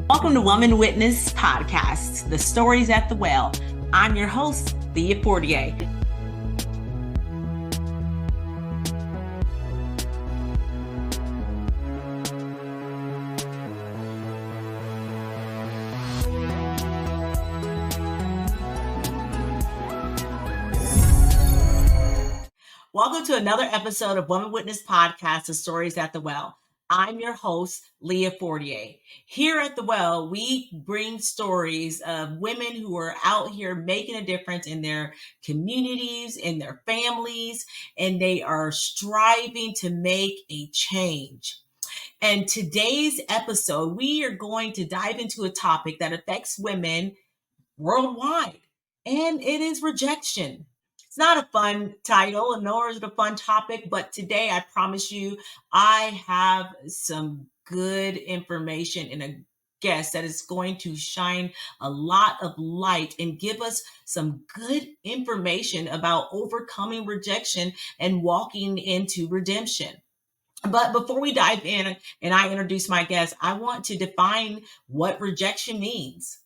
Welcome to Woman Witness Podcast, The Stories at the Well. I'm your host, Leah Fortier. Welcome to another episode of Woman Witness Podcast, The Stories at the Well. I'm your host, Leah Fortier. Here at The Well, we bring stories of women who are out here making a difference in their communities, in their families, and they are striving to make a change. And today's episode, we are going to dive into a topic that affects women worldwide, and it is rejection. It's not a fun title, nor is it a fun topic, but today I promise you, I have some good information and a guest that is going to shine a lot of light and give us some good information about overcoming rejection and walking into redemption. But before we dive in and I introduce my guest, I want to define what rejection means.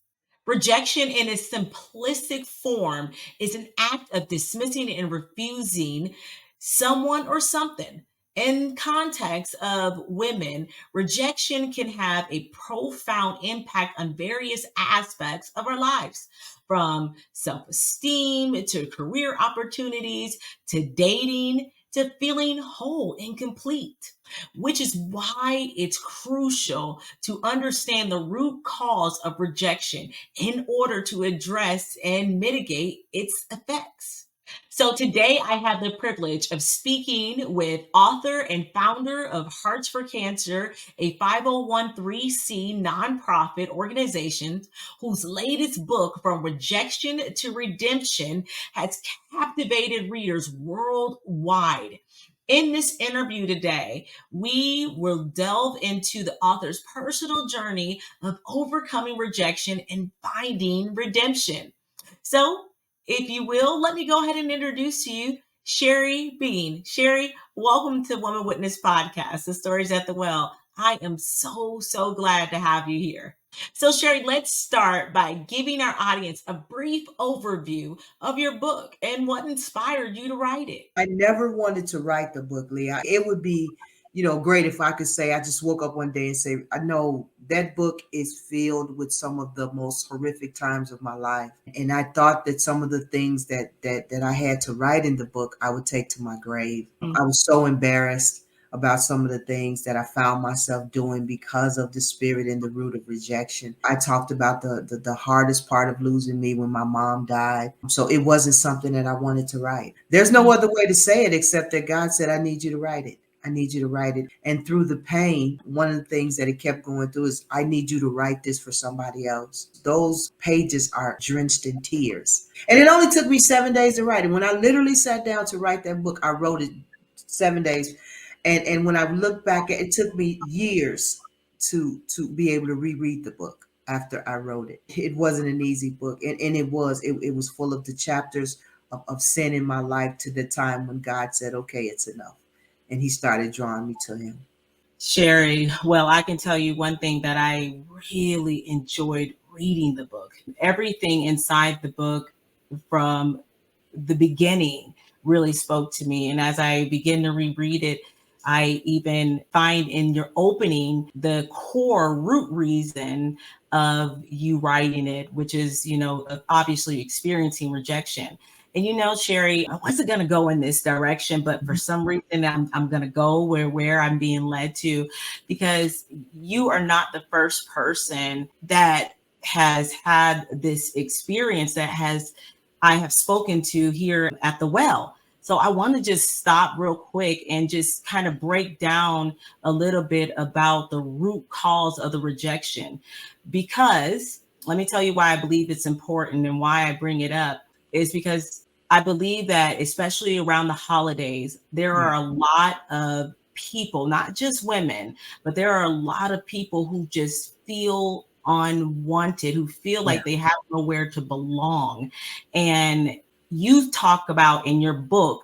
Rejection in its simplistic form is an act of dismissing and refusing someone or something. In context of women, rejection can have a profound impact on various aspects of our lives, from self-esteem to career opportunities to dating to feeling whole and complete, which is why it's crucial to understand the root cause of rejection in order to address and mitigate its effects. So today I have the privilege of speaking with author and founder of Hearts for Cancer, a 501(c) nonprofit organization whose latest book, From Rejection to Redemption, has captivated readers worldwide. In this interview today, we will delve into the author's personal journey of overcoming rejection and finding redemption. So, if you will, let me go ahead and introduce to you Sherry Bean. Sherry, welcome to Woman Witness Podcast, The Stories at the Well. I am so glad to have you here. So Sherry, let's start by giving our audience a brief overview of your book and what inspired you to write it. I never wanted to write the book, Leah. It would be, great if I could say I just woke up one day and say, I know that book is filled with some of the most horrific times of my life. And I thought that some of the things that I had to write in the book, I would take to my grave. I was so embarrassed about some of the things that I found myself doing because of the spirit and the root of rejection. I talked about the hardest part of losing me when my mom died. So it wasn't something that I wanted to write. There's no other way to say it except that God said, I need you to write it. I need you to write it. And through the pain, one of the things that it kept going through is, I need you to write this for somebody else. Those pages are drenched in tears. And it only took me 7 days to write it. When I literally sat down to write that book, I wrote it 7 days. And when I look back, it took me years to be able to reread the book after I wrote it. It wasn't an easy book. And it was full of the chapters of sin in my life, to the time when God said, okay, it's enough. And he started drawing me to him. Sherry, well, I can tell you one thing that I really enjoyed reading the book. Everything inside the book from the beginning really spoke to me. And as I begin to reread it, I even find in your opening the core root reason of you writing it, which is, obviously experiencing rejection. And Sherry, I wasn't going to go in this direction, but for some reason I'm going to go where I'm being led to, because you are not the first person that has had this experience that I have spoken to here at the Well. So I want to just stop real quick and just kind of break down a little bit about the root cause of the rejection, because let me tell you why I believe it's important and why I bring it up is because I believe that especially around the holidays, there are a lot of people, not just women, but there are a lot of people who just feel unwanted, who feel like they have nowhere to belong. And you talk about in your book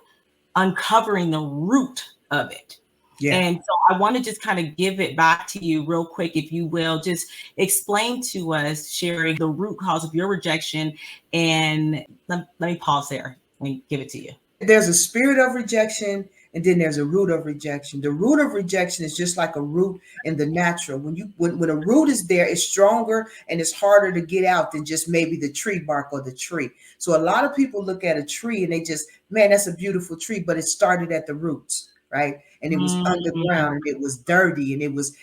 uncovering the root of it. Yeah. And so I want to just kind of give it back to you real quick, if you will. Just explain to us, Sherry, the root cause of your rejection. And let me pause there and give it to you. There's a spirit of rejection, and then there's a root of rejection. The root of rejection is just like a root in the natural. When a root is there, it's stronger and it's harder to get out than just maybe the tree bark or the tree. So a lot of people look at a tree and they just, man, that's a beautiful tree, but it started at the roots, right? And it was Mm, underground and it was dirty and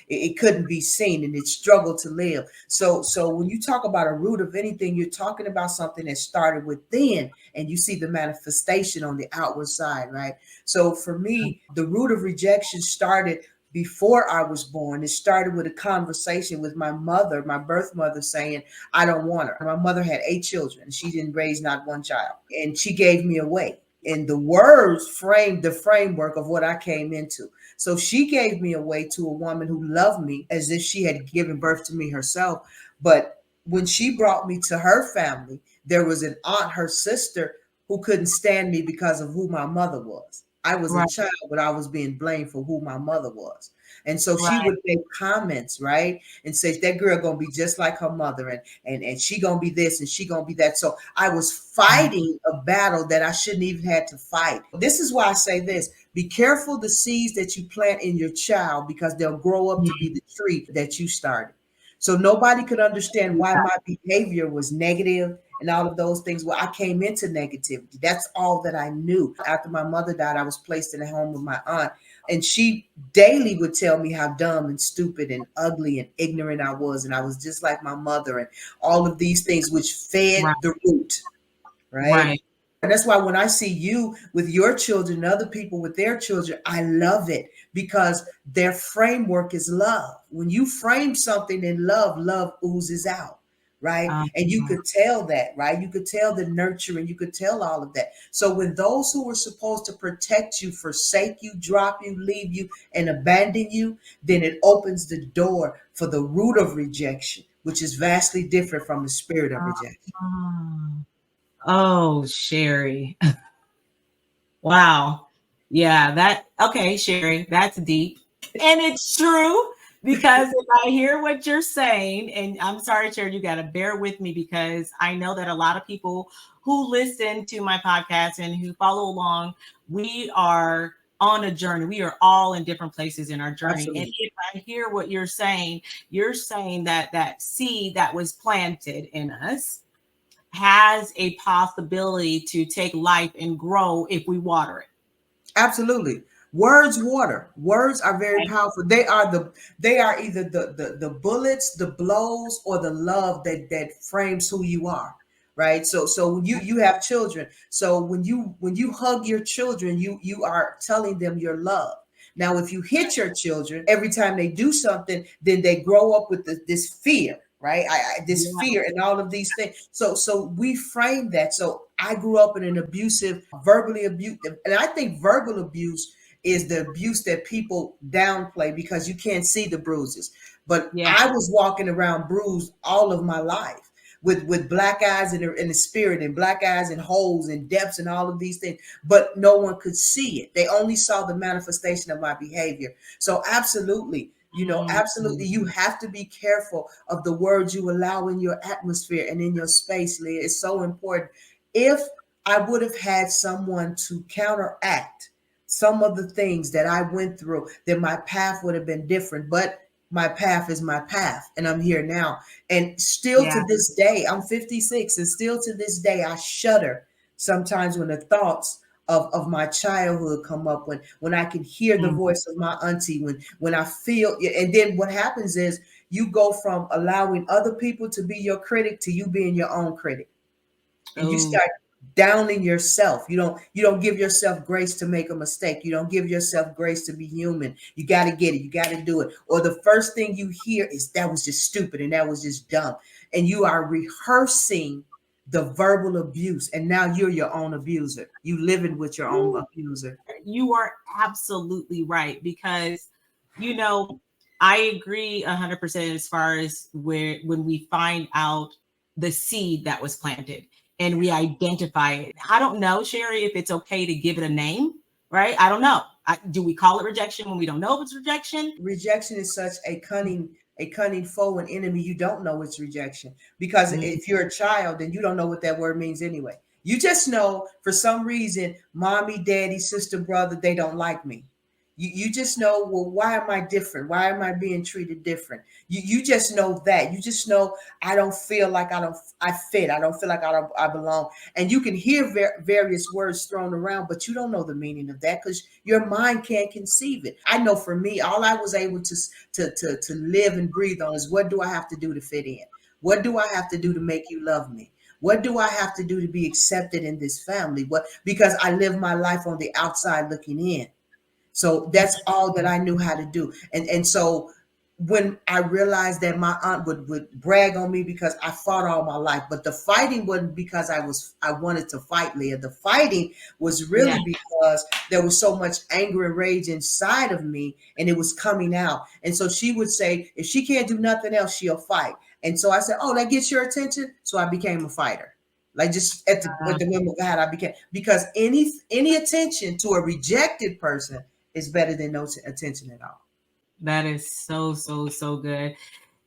it couldn't be seen and it struggled to live. So when you talk about a root of anything, you're talking about something that started within and you see the manifestation on the outward side, right? So for me, the root of rejection started before I was born. It started with a conversation with my mother, my birth mother, saying, I don't want her. My mother had 8 children. She didn't raise not one child, and she gave me away. And the words framed the framework of what I came into. So she gave me away to a woman who loved me as if she had given birth to me herself. But when she brought me to her family, there was an aunt, her sister, who couldn't stand me because of who my mother was. I was a right, child, but I was being blamed for who my mother was. And so she right. would make comments, right? And say that girl gonna be just like her mother, and she gonna be this and she gonna be that. So I was fighting a battle that I shouldn't even had to fight. This is why I say this: be careful the seeds that you plant in your child because they'll grow up to be the tree that you started. So nobody could understand why my behavior was negative and all of those things. Well, I came into negativity. That's all that I knew. After my mother died, I was placed in a home with my aunt, and she daily would tell me how dumb and stupid and ugly and ignorant I was. And I was just like my mother, and all of these things which fed Right, the root, right? right. And that's why when I see you with your children and other people with their children, I love it because their framework is love. When you frame something in love, love oozes out, right? Um, And you could tell that, right? You could tell the nurturing, you could tell all of that. So when those who were supposed to protect you forsake you, drop you, leave you, and abandon you, then it opens the door for the root of rejection, which is vastly different from the spirit of rejection. oh, Sherry. Wow. Yeah, okay, Sherry, that's deep. And it's true because if I hear what you're saying, and I'm sorry, Sherry, you got to bear with me because I know that a lot of people who listen to my podcast and who follow along, we are on a journey. We are all in different places in our journey. And Absolutely. if I hear what you're saying that that seed that was planted in us has a possibility to take life and grow if we water it. Absolutely. Words water. Words are very powerful. They are either the bullets, the blows, or the love that frames who you are. Right. So you have children. So when you hug your children, you are telling them your love. Now, if you hit your children every time they do something, then they grow up with this fear, right? This Yeah. fear and all of these things. So we frame that. So I grew up in an abusive, verbally abusive, and I think verbal abuse is the abuse that people downplay because you can't see the bruises. But Yeah. I was walking around bruised all of my life with black eyes in the spirit and black eyes and holes and depths and all of these things, but no one could see it. They only saw the manifestation of my behavior. So absolutely, absolutely, you have to be careful of the words you allow in your atmosphere and in your space, Leah. It's so important. If I would have had someone to counteract some of the things that I went through, then my path would have been different. But my path is my path, and I'm here now. And still Yeah. to this day, I'm 56, and still to this day, I shudder sometimes when the thoughts of my childhood come up, when I can hear the Mm. voice of my auntie, when I feel, and then what happens is you go from allowing other people to be your critic to you being your own critic, and you Oh, start downing yourself. You don't give yourself grace to make a mistake. You don't give yourself grace to be human. You got to get it. You got to do it. Or the first thing you hear is that was just stupid and that was just dumb. And you are rehearsing the verbal abuse, and now you're your own abuser. You living with your own abuser. you are absolutely right because, you know, I agree 100% as far as where when we find out the seed that was planted and we identify it. I don't know, Sherry, if it's okay to give it a name, right? I don't know. Do we call it rejection when we don't know if it's rejection? Rejection is such a cunning foe and enemy. You don't know it's rejection, because Mm, if you're a child, then you don't know what that word means anyway. You just know for some reason, mommy, daddy, sister, brother, they don't like me. You just know, well, why am I different? Why am I being treated different? You just know that. You just know, I don't feel like I fit. I don't feel like I belong. And you can hear various words thrown around, but you don't know the meaning of that because your mind can't conceive it. I know for me, all I was able to live and breathe on is, what do I have to do to fit in? What do I have to do to make you love me? What do I have to do to be accepted in this family? What, because I live my life on the outside looking in. So that's all that I knew how to do. And so when I realized that my aunt would brag on me because I fought all my life, but the fighting wasn't because I wanted to fight, Leah. The fighting was yeah. really because there was so much anger and rage inside of me, and it was coming out. And so she would say, if she can't do nothing else, she'll fight. And so I said, oh, that gets your attention. So I became a fighter. Like, just at the whim of God, I became, because any attention to a rejected person is better than no attention at all. That is so, so, so good.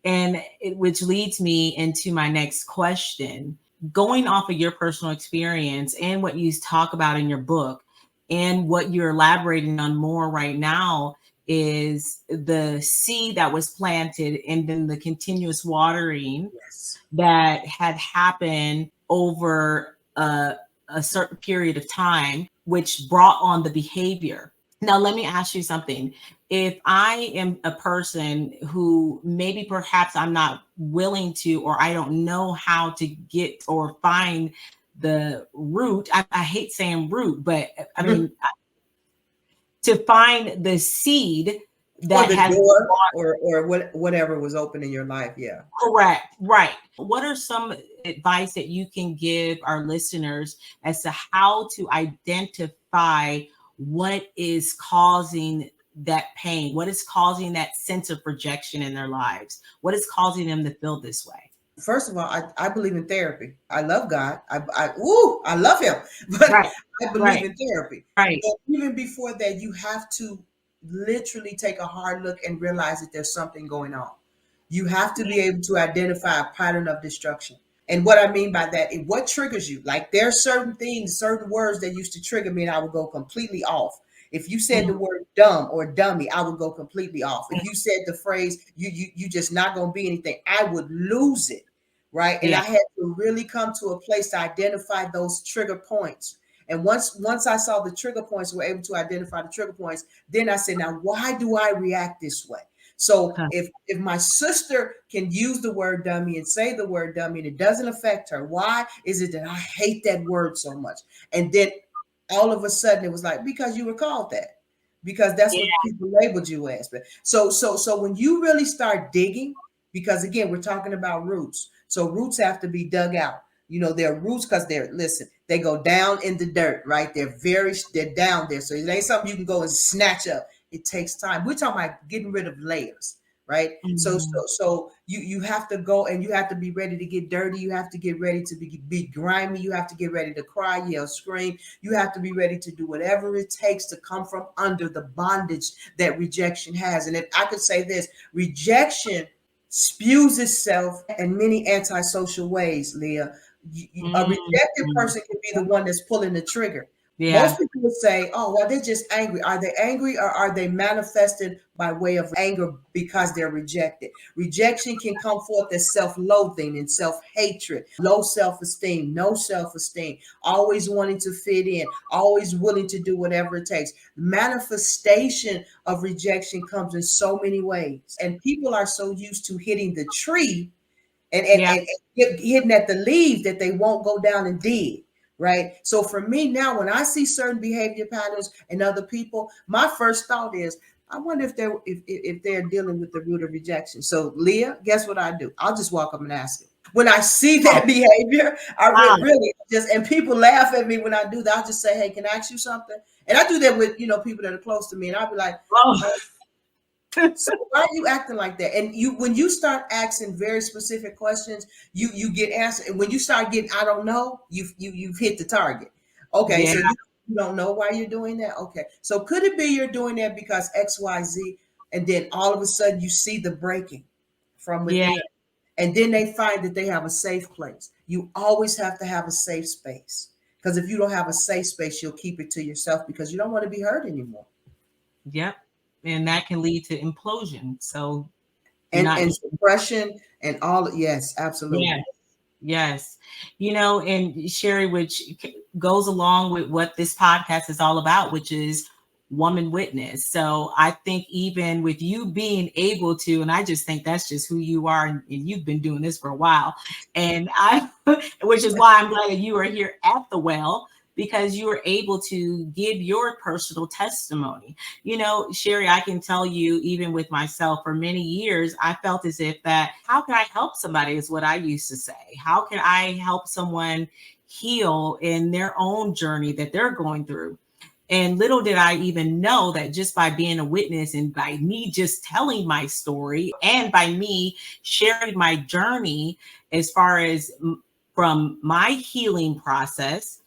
And which leads me into my next question. Going off of your personal experience and what you talk about in your book, and what you're elaborating on more right now, is the seed that was planted and then the continuous watering Yes. that had happened over a certain period of time, which brought on the behavior. Now, let me ask you something. If I am a person who maybe perhaps I'm not willing to, or I don't know how to get or find the root, I hate saying root, but I mean, to find the seed Or that the has door, or whatever was open in your life. Yeah. correct, right. What are some advice that you can give our listeners as to how to identify what is causing that pain? What is causing that sense of rejection in their lives? What is causing them to feel this way? First of all, I believe in therapy. I love God. I love him, but Right, I believe right, in therapy. right. But even before that, you have to literally take a hard look and realize that there's something going on. You have to be able to identify a pattern of destruction. And what I mean by that is, what triggers you. Like, there are certain things, certain words that used to trigger me, and I would go completely off. If you said the Mhm, word dumb or dummy, I would go completely off. If you said the phrase, you just not gonna be anything, I would lose it. Right. And yeah, I had to really come to a place to identify those trigger points. And once I saw the trigger points, were able to identify the trigger points, then I said, now why do I react this way? So okay, if my sister can use the word dummy and say the word dummy and it doesn't affect her, why is it that I hate that word so much? And then all of a sudden it was like, because you were called that, because that's yeah, what people labeled you as. But so when you really start digging, because again, we're talking about roots. So roots have to be dug out. You know, they're roots because they're, listen, they go down in the dirt, right? They're down there. So it ain't something you can go and snatch up. It takes time. We're talking about getting rid of layers, right? So mhm, you have to go, and you have to be ready to get dirty. You have to get ready to be grimy. You have to get ready to cry, yell, scream. You have to be ready to do whatever it takes to come from under the bondage that rejection has. And if I could say this, rejection spews itself in many antisocial ways, Leah. A rejected mhm, person can be the one that's pulling the trigger. yeah, Most people would say, oh, well, they're just angry. Are they angry, or are they manifested by way of anger because they're rejected? Rejection can come forth as self-loathing and self-hatred, low self-esteem, no self-esteem, always wanting to fit in, always willing to do whatever it takes. Manifestation of rejection comes in so many ways. And people are so used to hitting the tree yeah, and hitting at the leaves that they won't go down and dig. Right. So for me now, when I see certain behavior patterns in other people, my first thought is, I wonder if they're dealing with the root of rejection. So Leah, guess what I do? I'll just walk up and ask it. When I see wow, that behavior, I wow, really just, and people laugh at me when I do that. I'll just say, hey, can I ask you something? And I do that with, people that are close to me. And I'll be like, oh, oh, so why are you acting like that? And when you start asking very specific questions, you get answered. And when you start getting, I don't know, you've hit the target. Okay, yeah, so You don't know why you're doing that? Okay. So could it be you're doing that because XYZ, and then all of a sudden you see the breaking from Yeah. within? And then they find that they have a safe place. You always have to have a safe space. Because if you don't have a safe space, you'll keep it to yourself because you don't want to be hurt anymore. Yep. And that can lead to implosion. So do And not do. suppression and all, yes, Yeah. absolutely. Yes. And Sherry, which goes along with what this podcast is all about, which is woman witness. So I think even with you being able to, and I just think that's just who you are, and you've been doing this for a while. And which is why I'm glad that you are here at the well, because you are able to give your personal testimony. Sherry, I can tell you, even with myself, for many years, I felt as if that, how can I help somebody, is what I used to say. How can I help someone heal in their own journey that they're going through? And little did I even know that just by being a witness and by me just telling my story and by me sharing my journey as far as from my healing process,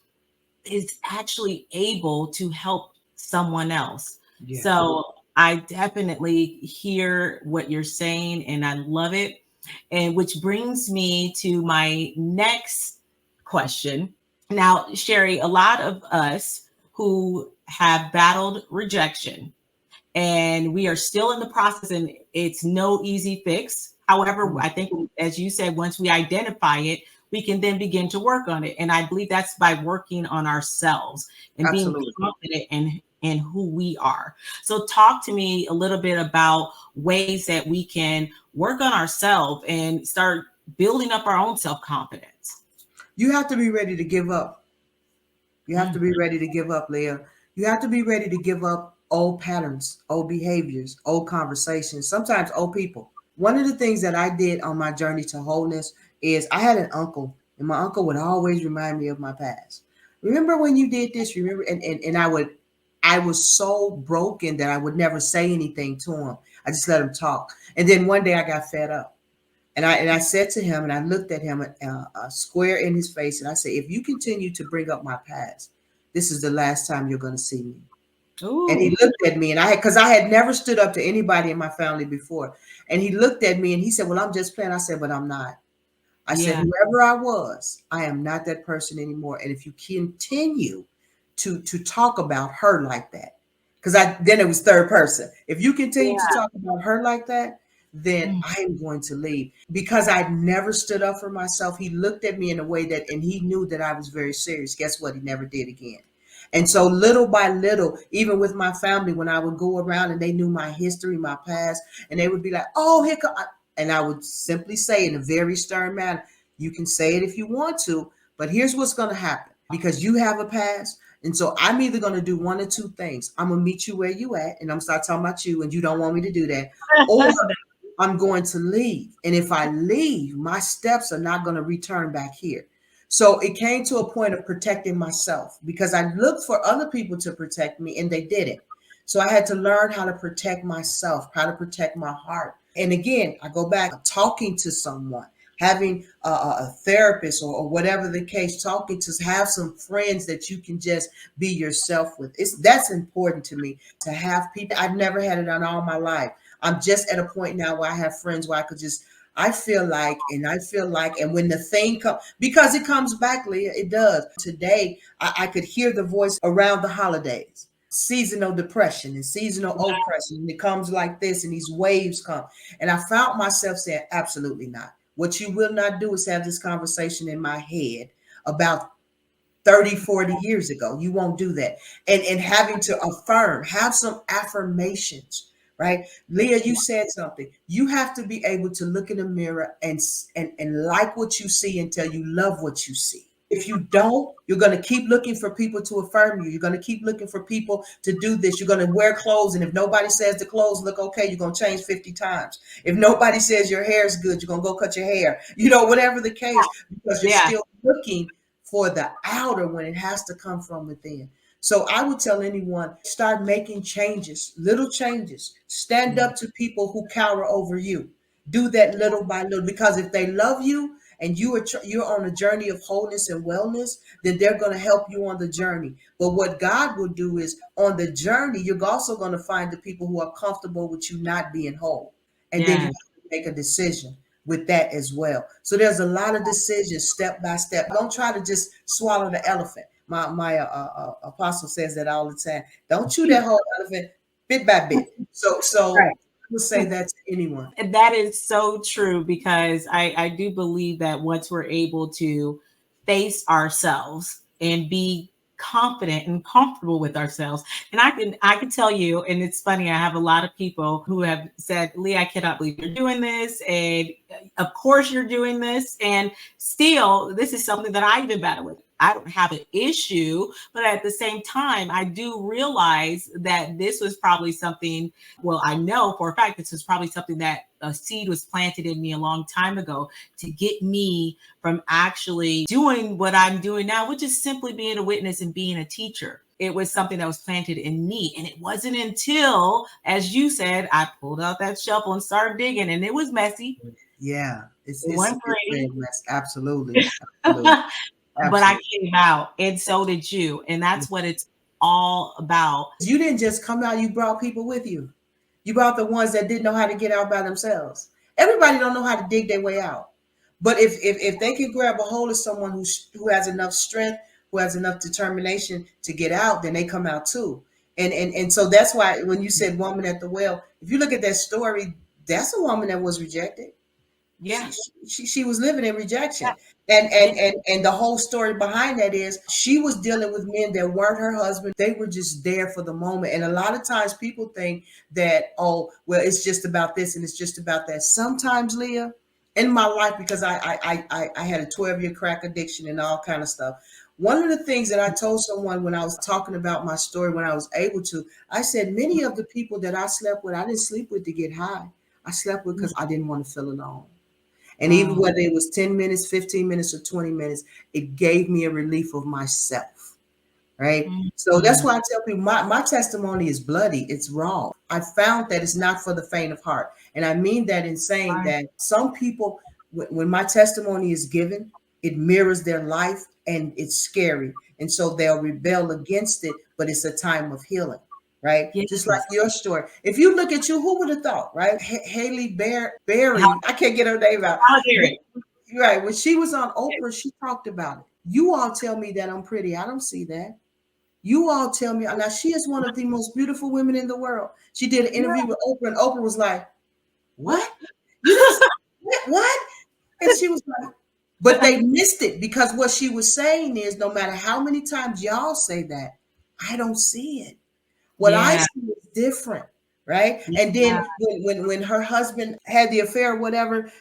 is actually able to help someone else. Yeah. So I definitely hear what you're saying and I love it. And which brings me to my next question. Now, Sherry, a lot of us who have battled rejection, and we are still in the process, and it's no easy fix. However, Mm, I think, as you said, once we identify it, we can then begin to work on it. And I believe that's by working on ourselves and being absolutely. confident in who we are. So talk to me a little bit about ways that we can work on ourselves and start building up our own self-confidence. You have to be ready to give up. You have to Mm. be ready to give up, Leah. You have to be ready to give up old patterns, old behaviors, old conversations, sometimes old people. One of the things that I did on my journey to wholeness is I had an uncle, and my uncle would always remind me of my past. Remember when you did this? Remember? And I was so broken that I would never say anything to him. I just let him talk. And then one day I got fed up. And I said to him, and I looked at him square in his face, and I said, "If you continue to bring up my past, this is the last time you're going to see me." And he Ooh, looked at me, and because I had never stood up to anybody in my family before, and he looked at me and he said, "Well, I'm just playing." I said, "But I'm not." I said, yeah. "Whoever I was, I am not that person anymore. And if you continue to talk about her like that, because I then it was third person. If you continue to Yeah. talk about her like that, then Mm. I am going to leave." Because I never stood up for myself, he looked at me in a way that, and he knew that I was very serious. Guess what? He never did again. And so little by little, even with my family, when I would go around and they knew my history, my past, and they would be like, "Oh, here come," and I would simply say in a very stern manner, "You can say it if you want to, but here's what's going to happen because you have a past. And so I'm either going to do one or two things. I'm going to meet you where you at, and I'm going to start talking about you, and you don't want me to do that. Or I'm going to leave. And if I leave, my steps are not going to return back here." So it came to a point of protecting myself because I looked for other people to protect me and they didn't. So I had to learn how to protect myself, how to protect my heart. And again, I go back talking to someone, having a therapist or whatever the case, talking to have some friends that you can just be yourself with. That's important to me to have people. I've never had it on all my life. I'm just at a point now where I have friends where I could just I feel like, and when the thing comes, because it comes back, Leah, it does. Today, I could hear the voice around the holidays, seasonal depression and seasonal oppression. And it comes like this, and these waves come. And I found myself saying, absolutely not. What you will not do is have this conversation in my head about 30, 40 years ago. You won't do that. And having to affirm, have some affirmations, right? Leah, you said something. You have to be able to look in the mirror and like what you see until you love what you see. If you don't, you're going to keep looking for people to affirm you. You're going to keep looking for people to do this. You're going to wear clothes, and if nobody says the clothes look okay, you're going to change 50 times. If nobody says your hair is good, you're going to go cut your hair. Whatever the case, because you're Yeah. still looking for the outer when it has to come from within. So I would tell anyone, start making changes, little changes. Stand Yeah. up to people who cower over you. Do that little by little, because if they love you and you're on a journey of wholeness and wellness, then they're going to help you on the journey. But what God will do is on the journey, you're also going to find the people who are comfortable with you not being whole. And then you Yes. have to make a decision with that as well. So there's a lot of decisions step by step. Don't try to just swallow the elephant. My apostle says that all the time. Don't chew that whole elephant bit by bit. So Right. I would say that to anyone. And that is so true because I do believe that once we're able to face ourselves and be confident and comfortable with ourselves, and I can tell you, and it's funny, I have a lot of people who have said, Lee, I cannot believe you're doing this, and of course you're doing this, and still this is something that I even battle with. I don't have an issue, but at the same time, I do realize that this was probably something, well, I know for a fact this was probably something that a seed was planted in me a long time ago to get me from actually doing what I'm doing now, which is simply being a witness and being a teacher. It was something that was planted in me. And it wasn't until, as you said, I pulled out that shovel and started digging, and it was messy. Yeah, It wasn't it's pretty. very messy. Absolutely, absolutely, But I absolutely. came out, and so did you. And that's what it's all about. You didn't just come out, you brought people with you. You brought the ones that didn't know how to get out by themselves. Everybody don't know how to dig their way out. But if they can grab a hold of someone who has enough strength, who has enough determination to get out, then they come out too. And so that's why when you said woman at the well, if you look at that story, that's a woman that was rejected. Yeah. She was living in rejection. Yeah. And, Yeah. and and and the whole story behind that is she was dealing with men that weren't her husband. They were just there for the moment. And a lot of times people think that, oh, well, it's just about this and it's just about that. Sometimes, Leah, in my life, because I had a 12-year crack addiction and all kind of stuff. One of the things that I told someone when I was talking about my story, when I was able to, I said many of the people that I slept with, I didn't sleep with to get high. I slept with because I didn't want to feel alone. And even Wow. whether it was 10 minutes, 15 minutes, or 20 minutes, it gave me a relief of myself. Right. So that's Mhm. why I tell people my testimony is bloody. It's raw. I found that it's not for the faint of heart. And I mean that in saying Right. that some people, when my testimony is given, it mirrors their life and it's scary. And so they'll rebel against it, but it's a time of healing. Right. Just like Yes. your story. If you look at you, who would have thought, right? Haley How, Berry, I can't get her name out. how dare it? Right. When she was on Oprah, she talked about it. You all tell me that I'm pretty. I don't see that. You all tell me. Now, she is one of the most beautiful women in the world. She did an interview with Oprah, and Oprah was like, what? You didn't say what? And she was like, but they missed it because what she was saying is no matter how many times y'all say that, I don't see it. What I Yeah. see is different. Right. And Yeah. then when her husband had the affair or whatever,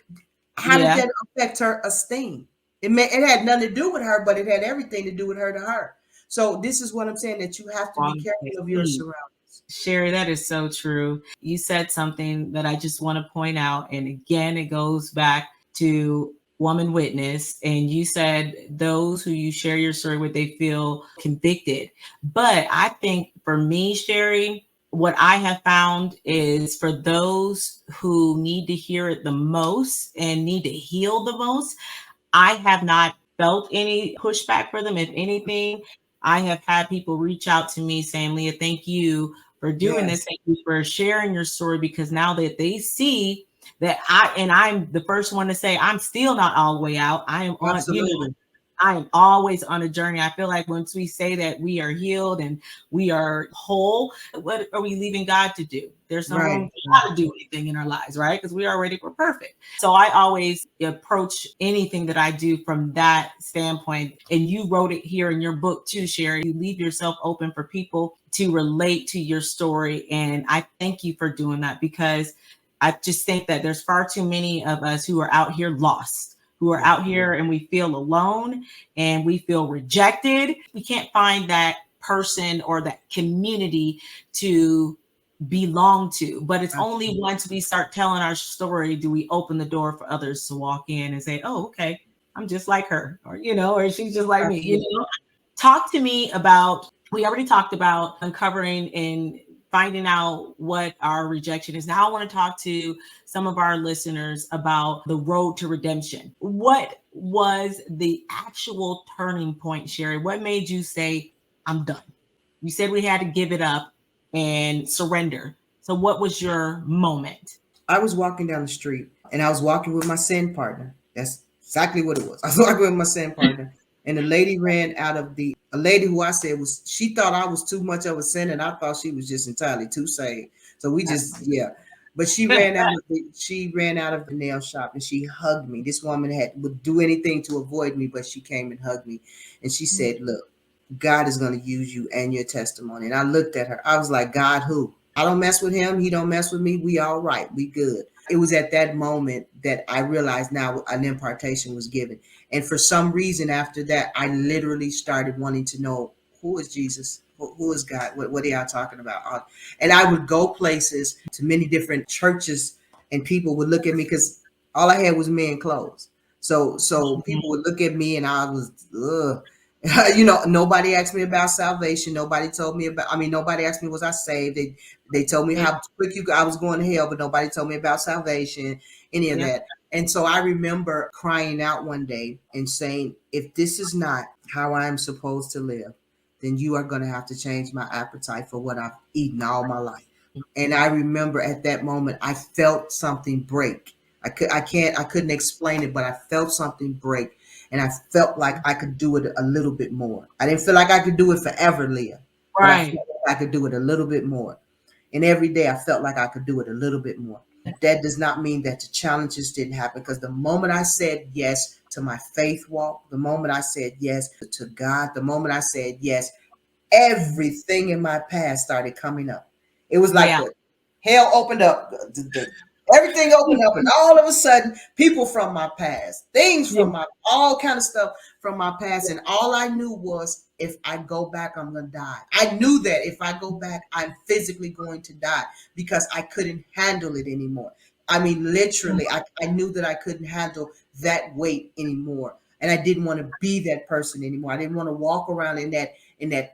how did Yeah. that affect her esteem? It had nothing to do with her, but it had everything to do with her to her. So this is what I'm saying, that you have to be Wrong careful of your technique. surroundings. Sherry, that is so true. You said something that I just want to point out. And again, it goes back to woman witness. And you said those who you share your story with, they feel convicted. But I think for me, Sherry, what I have found is for those who need to hear it the most and need to heal the most, I have not felt any pushback for them. If anything, I have had people reach out to me saying, Leah, thank you for doing this. Yes, Thank you for sharing your story because now that they see that I'm the first one to say, I'm still not all the way out. I am on, absolutely. I am always on a journey. I feel like once we say that we are healed and we are whole, what are we leaving God to do? There's no room Right, for right. God to do anything in our lives, right? Because we're perfect. So I always approach anything that I do from that standpoint. And you wrote it here in your book too, Sherry. You leave yourself open for people to relate to your story. And I thank you for doing that because I just think that there's far too many of us who are out here lost, who are Yeah, out here and we feel alone and we feel rejected. We can't find that person or that community to belong to. But it's only absolutely. once we start telling our story do we open the door for others to walk in and say, oh, okay, I'm just like her, or, or she's just like me. Absolutely. Talk to me about, we already talked about uncovering and finding out what our rejection is. Now I want to talk to some of our listeners about the road to redemption. What was the actual turning point, Sherry? What made you say, I'm done? You said we had to give it up and surrender. So what was your moment? I was walking down the street and I was walking with my sin partner. That's exactly what it was. I was walking with my sin partner. And the lady ran out of a lady who I said she thought I was too much of a sinner, and I thought she was just entirely too saved. So we just, yeah. But she ran out of the nail shop and she hugged me. This woman would do anything to avoid me, but she came and hugged me. And she said, look, God is going to use you and your testimony. And I looked at her. I was like, God, who? I don't mess with him. He don't mess with me. We all right. We good. It was at that moment that I realized now an impartation was given. And for some reason after that, I literally started wanting to know, who is Jesus? Who is God? What are y'all talking about? And I would go places to many different churches and people would look at me because all I had was men clothes. So people would look at me and I was, ugh. Nobody asked me about salvation. Nobody told me nobody asked me, was I saved? They told me how quick I was going to hell, but nobody told me about salvation, any of that. And so I remember crying out one day and saying, if this is not how I'm supposed to live, then you are going to have to change my appetite for what I've eaten all my life. And I remember at that moment, I felt something break. I couldn't explain it, but I felt something break. And I felt like I could do it a little bit more. I didn't feel like I could do it forever, Leah, but I felt like I could do it a little bit more. And every day I felt like I could do it a little bit more. That does not mean that the challenges didn't happen, because the moment I said yes to my faith walk, the moment I said yes to God, the moment I said yes, everything in my past started coming up. It was like the hell opened up. Everything opened up, and all of a sudden, people from my past, things from all kind of stuff from my past, and all I knew was, if I go back, I'm gonna die. I knew that if I go back, I'm physically going to die because I couldn't handle it anymore. I mean, literally, I knew that I couldn't handle that weight anymore, and I didn't want to be that person anymore. I didn't want to walk around in that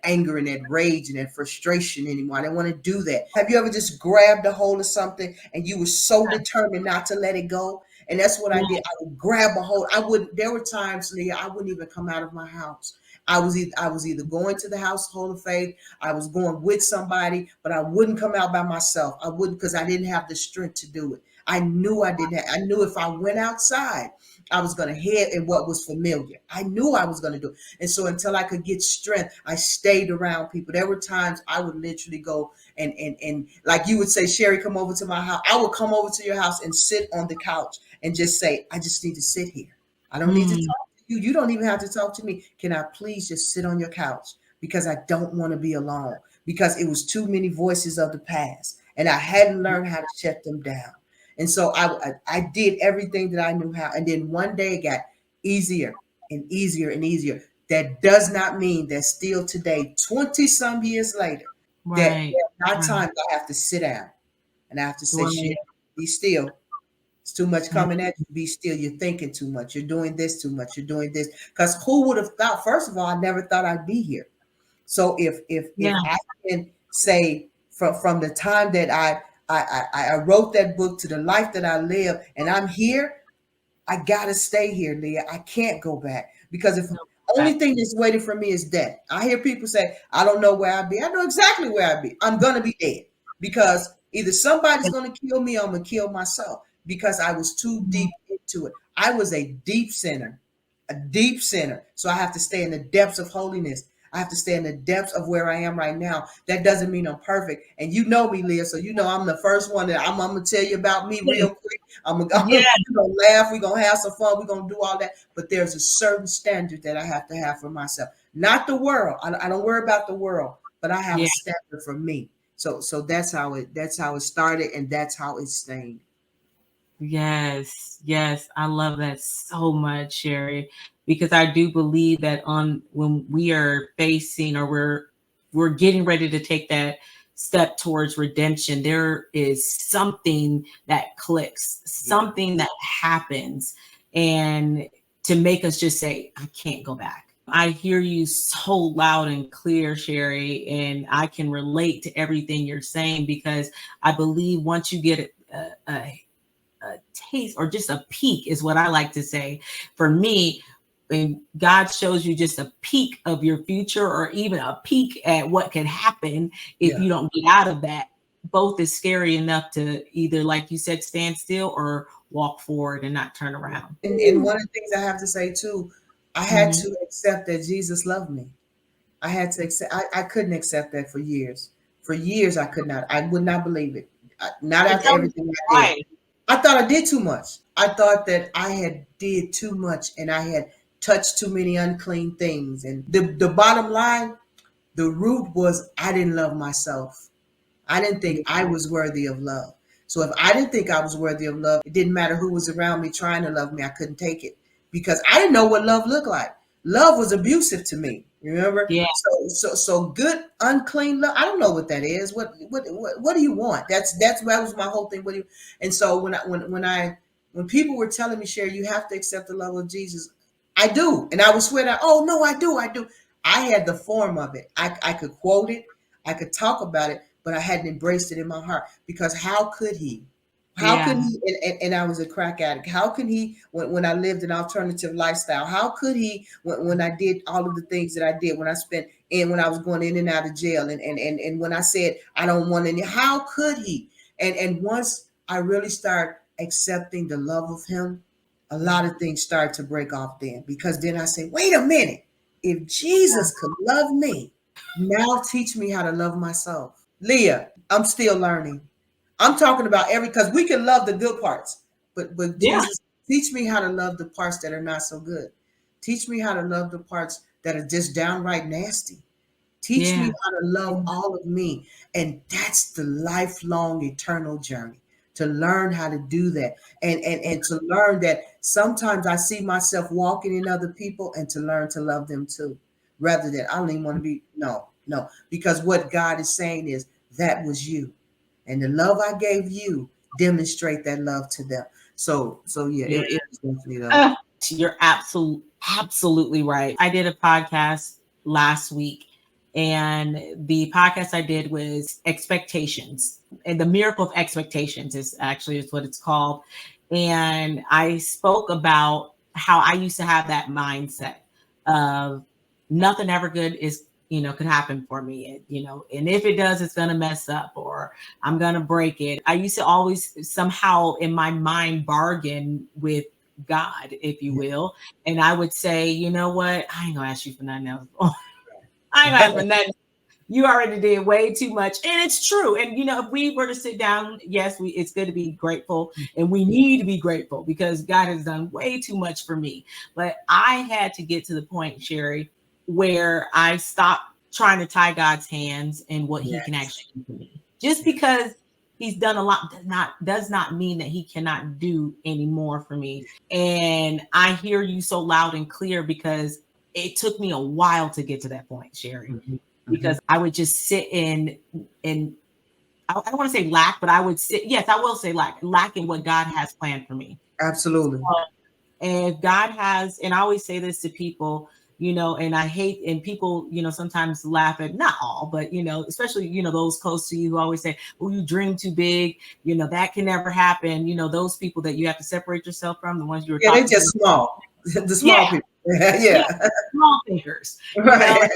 anger and that rage and that frustration anymore. I didn't want to do that. Have you ever just grabbed a hold of something and you were so determined not to let it go? And that's what I did. I would grab a hold. There were times, Leah, I wouldn't even come out of my house. I was either going to the household of faith, I was going with somebody, but I wouldn't come out by myself. I wouldn't, because I didn't have the strength to do it. I knew I didn't. I knew if I went outside, I was going to head in what was familiar. I knew I was going to do it. And so until I could get strength, I stayed around people. There were times I would literally go and like you would say, Sherry, come over to my house. I would come over to your house and sit on the couch and just say, I just need to sit here. I don't need to talk to you. You don't even have to talk to me. Can I please just sit on your couch? Because I don't want to be alone. Because it was too many voices of the past. And I hadn't learned how to shut them down. And so I did everything that I knew how. And then one day it got easier and easier and easier. That does not mean that still today, 20 some years later, that there are times I have to sit down and I have to say, shit, be still. It's too much coming at you. Be still. You're thinking too much. You're doing this too much. You're doing this. Because who would have thought? First of all, I never thought I'd be here. So if I can say from the time that I wrote that book to the life that I live, and I'm here, I gotta stay here, Leah. I can't go back, because if only thing that's waiting for me is death. I hear people say, I don't know where I'll be. I know exactly where I'll be. I'm gonna be dead, because either somebody's gonna kill me or I'm gonna kill myself, because I was too deep into it. I was a deep sinner. So I have to stay in the depths of holiness. I have to stay in the depths of where I am right now. That doesn't mean I'm perfect. And you know me, Leah, so you know I'm the first one that I'm going to tell you about me real quick. We're going to laugh. We're going to have some fun. We're going to do all that. But there's a certain standard that I have to have for myself. Not the world. I don't worry about the world, but I have a standard for me. So that's how it started, and that's how it's staying. Yes, I love that so much, Sherry, because I do believe that when we are facing, or we're getting ready to take that step towards redemption, there is something that clicks, something that happens, and to make us just say, I can't go back. I hear you so loud and clear, Sherry, and I can relate to everything you're saying because I believe once you get a taste or just a peek, is what I like to say. For me, when God shows you just a peek of your future or even a peek at what can happen if Yeah. you don't get out of that, both is scary enough to either, like you said, stand still or walk forward and not turn around. And one of the things I have to say too, I had Mhm. to accept that Jesus loved me. I had to accept. I couldn't accept that for years. For years, I could not. I would not believe it. Not And after tell me everything I did. why. I thought I did too much. I thought that I had did too much, and I had touched too many unclean things. And the bottom line, the root was I didn't love myself. I didn't think I was worthy of love. So if I didn't think I was worthy of love, it didn't matter who was around me trying to love me. I couldn't take it because I didn't know what love looked like. Love was abusive to me. Remember? Yeah, So good unclean love. I don't know what that is. What do you want? That was my whole thing. What do you? And so when people were telling me, Sherry, you have to accept the love of Jesus. I do, and I would swear that. Oh no, I do. I had the form of it. I could quote it. I could talk about it, but I hadn't embraced it in my heart because how could he? How could yeah, he? And I was a crack addict. How could he, when I lived an alternative lifestyle, how could he, when I did all of the things that I did, when I spent, and when I was going in and out of jail, and when I said, I don't want any, how could he? And once I really start accepting the love of him, a lot of things start to break off then because then I say, wait a minute, if Jesus could love me, now teach me how to love myself. Leah, I'm still learning. I'm talking about because we can love the good parts, but yeah, Jesus, teach me how to love the parts that are not so good. Teach me how to love the parts that are just downright nasty. Teach me yeah, how to love all of me. And that's the lifelong eternal journey to learn how to do that. And to learn that sometimes I see myself walking in other people and to learn to love them too. Rather than I don't even want to be no. Because what God is saying is that was you. And the love I gave you, demonstrate that love to them. So yeah, yeah. it was definitely though. Uh, you're absolutely right. I did a podcast last week, and the podcast I did was expectations, and the miracle of expectations is what it's called. And I spoke about how I used to have that mindset of nothing ever good is could happen for me, and if it does, it's gonna mess up or I'm gonna break it. I used to always somehow in my mind bargain with God, if you Yeah. will. And I would say, you know what? I ain't gonna ask you for nothing else. I ain't gonna ask for nothing. You already did way too much. And it's true. And if we were to sit down, yes, it's good to be grateful and we need to be grateful because God has done way too much for me. But I had to get to the point, Sherry, where I stopped trying to tie God's hands and what he can Yes. actually do for me. Just because he's done a lot does not mean that he cannot do any more for me. And I hear you so loud and clear because it took me a while to get to that point, Sherry, Mhm. because Mhm. I would just sit in I don't want to say lack, but I would sit, yes, I will say lack in what God has planned for me. Absolutely. And God has, and I always say this to people, and I hate, and people, sometimes laugh at, not all, but, especially, those close to you who always say, oh, you dream too big, that can never happen. Those people that you have to separate yourself from, the ones you were Yeah, they talking just to. small. The Yeah, small people. yeah, Yeah. small thinkers, Right.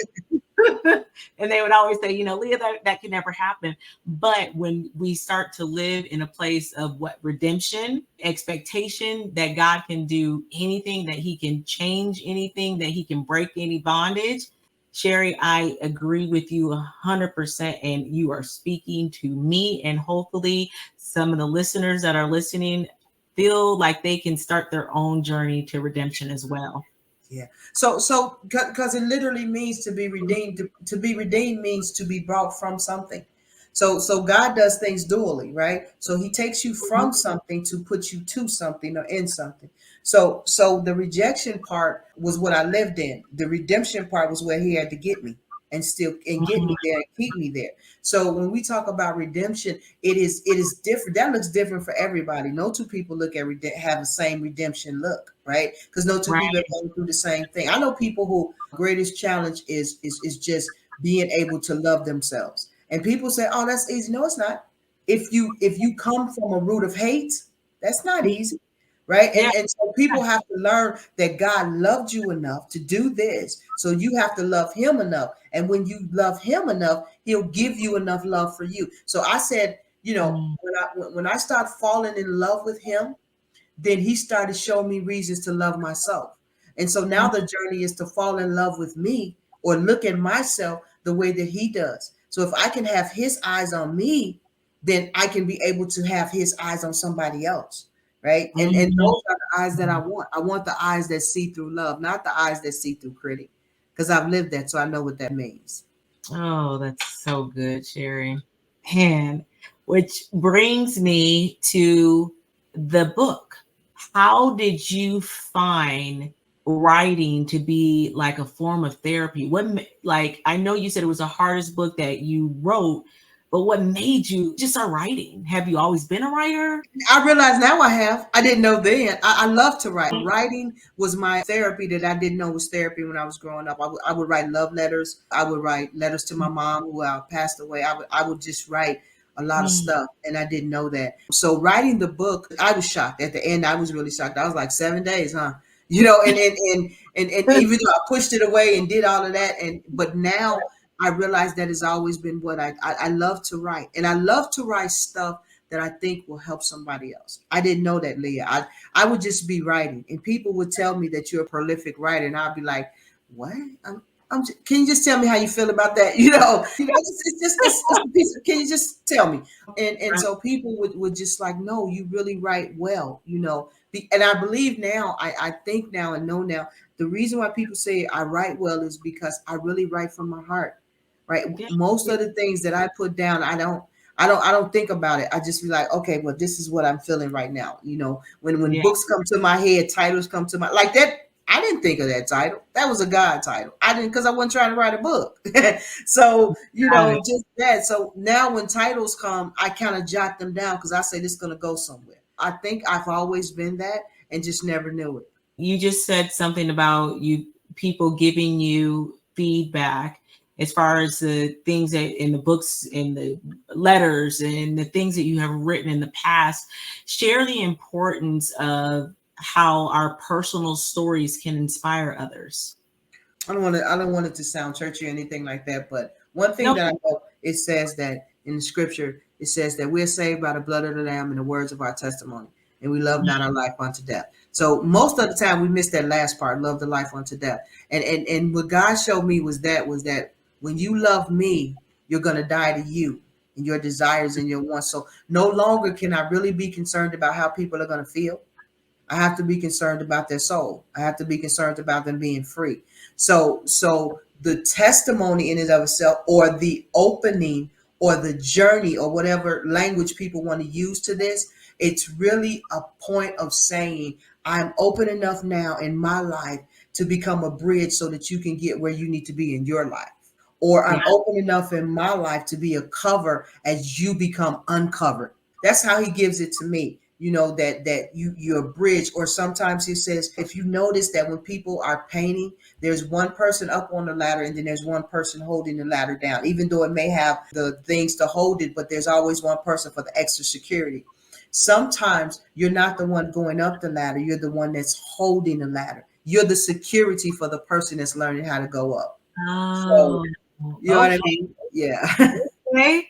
and they would always say, Leah, that can never happen. But when we start to live in a place of what redemption, expectation that God can do anything, that he can change anything, that he can break any bondage. Sherry, I agree with you 100%. And you are speaking to me, and hopefully, some of the listeners that are listening feel like they can start their own journey to redemption as well. Yeah. So because it literally means to be redeemed. To be redeemed means to be brought from something. So God does things dually, right? So he takes you from something to put you to something or in something. So the rejection part was what I lived in. The redemption part was where he had to get me. and still and get Mhm. me there and keep me there. So when we talk about redemption, it is different. That looks different for everybody. No two people look at have the same redemption look, right? Because no two people Right. are going through the same thing. I know people who greatest challenge is just being able to love themselves. And people say, "Oh, that's easy." No, it's not. If you come from a root of hate, that's not easy, right? Yeah. And so people have to learn that God loved you enough to do this. So you have to love him enough. And when you love him enough, he'll give you enough love for you. So I said, Mm. when I start falling in love with him, then he started showing me reasons to love myself. And so now Mm. the journey is to fall in love with me or look at myself the way that he does. So if I can have his eyes on me, then I can be able to have his eyes on somebody else. Right. And Mhm. those are the eyes that I want. I want the eyes that see through love, not the eyes that see through critic. Because I've lived that, so I know what that means. Oh, that's so good, Sherry. And which brings me to the book. How did you find writing to be like a form of therapy? Like, I know you said it was the hardest book that you wrote, but what made you just start writing? Have you always been a writer? I realize now I have. I didn't know then. I love to write. Writing was my therapy that I didn't know was therapy when I was growing up. I would write love letters. I would write letters to my mom who passed away. I would just write a lot of Mm. stuff, and I didn't know that. So writing the book, I was shocked. At the end, I was really shocked. I was like 7 days, huh? And even though I pushed it away and did all of that, but now I realize that has always been what I love to write, and I love to write stuff that I think will help somebody else. I didn't know that, Leah. I would just be writing, and people would tell me that you're a prolific writer, and I'd be like, "What? Can you just tell me how you feel about that?" It's a piece. Can you just tell me? And so people would just like, "No, you really write well," And I believe now, I think now and know now, the reason why people say I write well is because I really write from my heart, right? Yeah. Most of the things that I put down, I don't think about it. I just be like, okay, well, this is what I'm feeling right now. When Yeah. books come to my head, titles come to my like that. I didn't think of that title. That was a God title. I didn't because I wasn't trying to write a book. So Got it. just that. So now when titles come, I kind of jot them down because I say this is gonna go somewhere. I think I've always been that and just never knew it. You just said something about you people giving you feedback as far as the things that in the books and the letters and the things that you have written in the past. Share the importance of how our personal stories can inspire others. I don't want it to sound churchy or anything like that, but one thing No. that I know, it says that in the scripture, it says that we're saved by the blood of the Lamb and the words of our testimony, and we love not our life unto death. So most of the time we miss that last part, love the life unto death. And what God showed me was that when you love me, you're gonna die to you and your desires and your wants. So no longer can I really be concerned about how people are gonna feel. I have to be concerned about their soul. I have to be concerned about them being free. So the testimony in and of itself, or the opening, or the journey, or whatever language people want to use to this, it's really a point of saying, I'm open enough now in my life to become a bridge so that you can get where you need to be in your life. Or Yeah. I'm open enough in my life to be a cover as you become uncovered. That's how he gives it to me. That you're a bridge. Or sometimes he says, if you notice that when people are painting, there's one person up on the ladder and then there's one person holding the ladder down, even though it may have the things to hold it, but there's always one person for the extra security. Sometimes you're not the one going up the ladder, you're the one that's holding the ladder. You're the security for the person that's learning how to go up. So Oh, you know what I okay. mean? Yeah. Okay.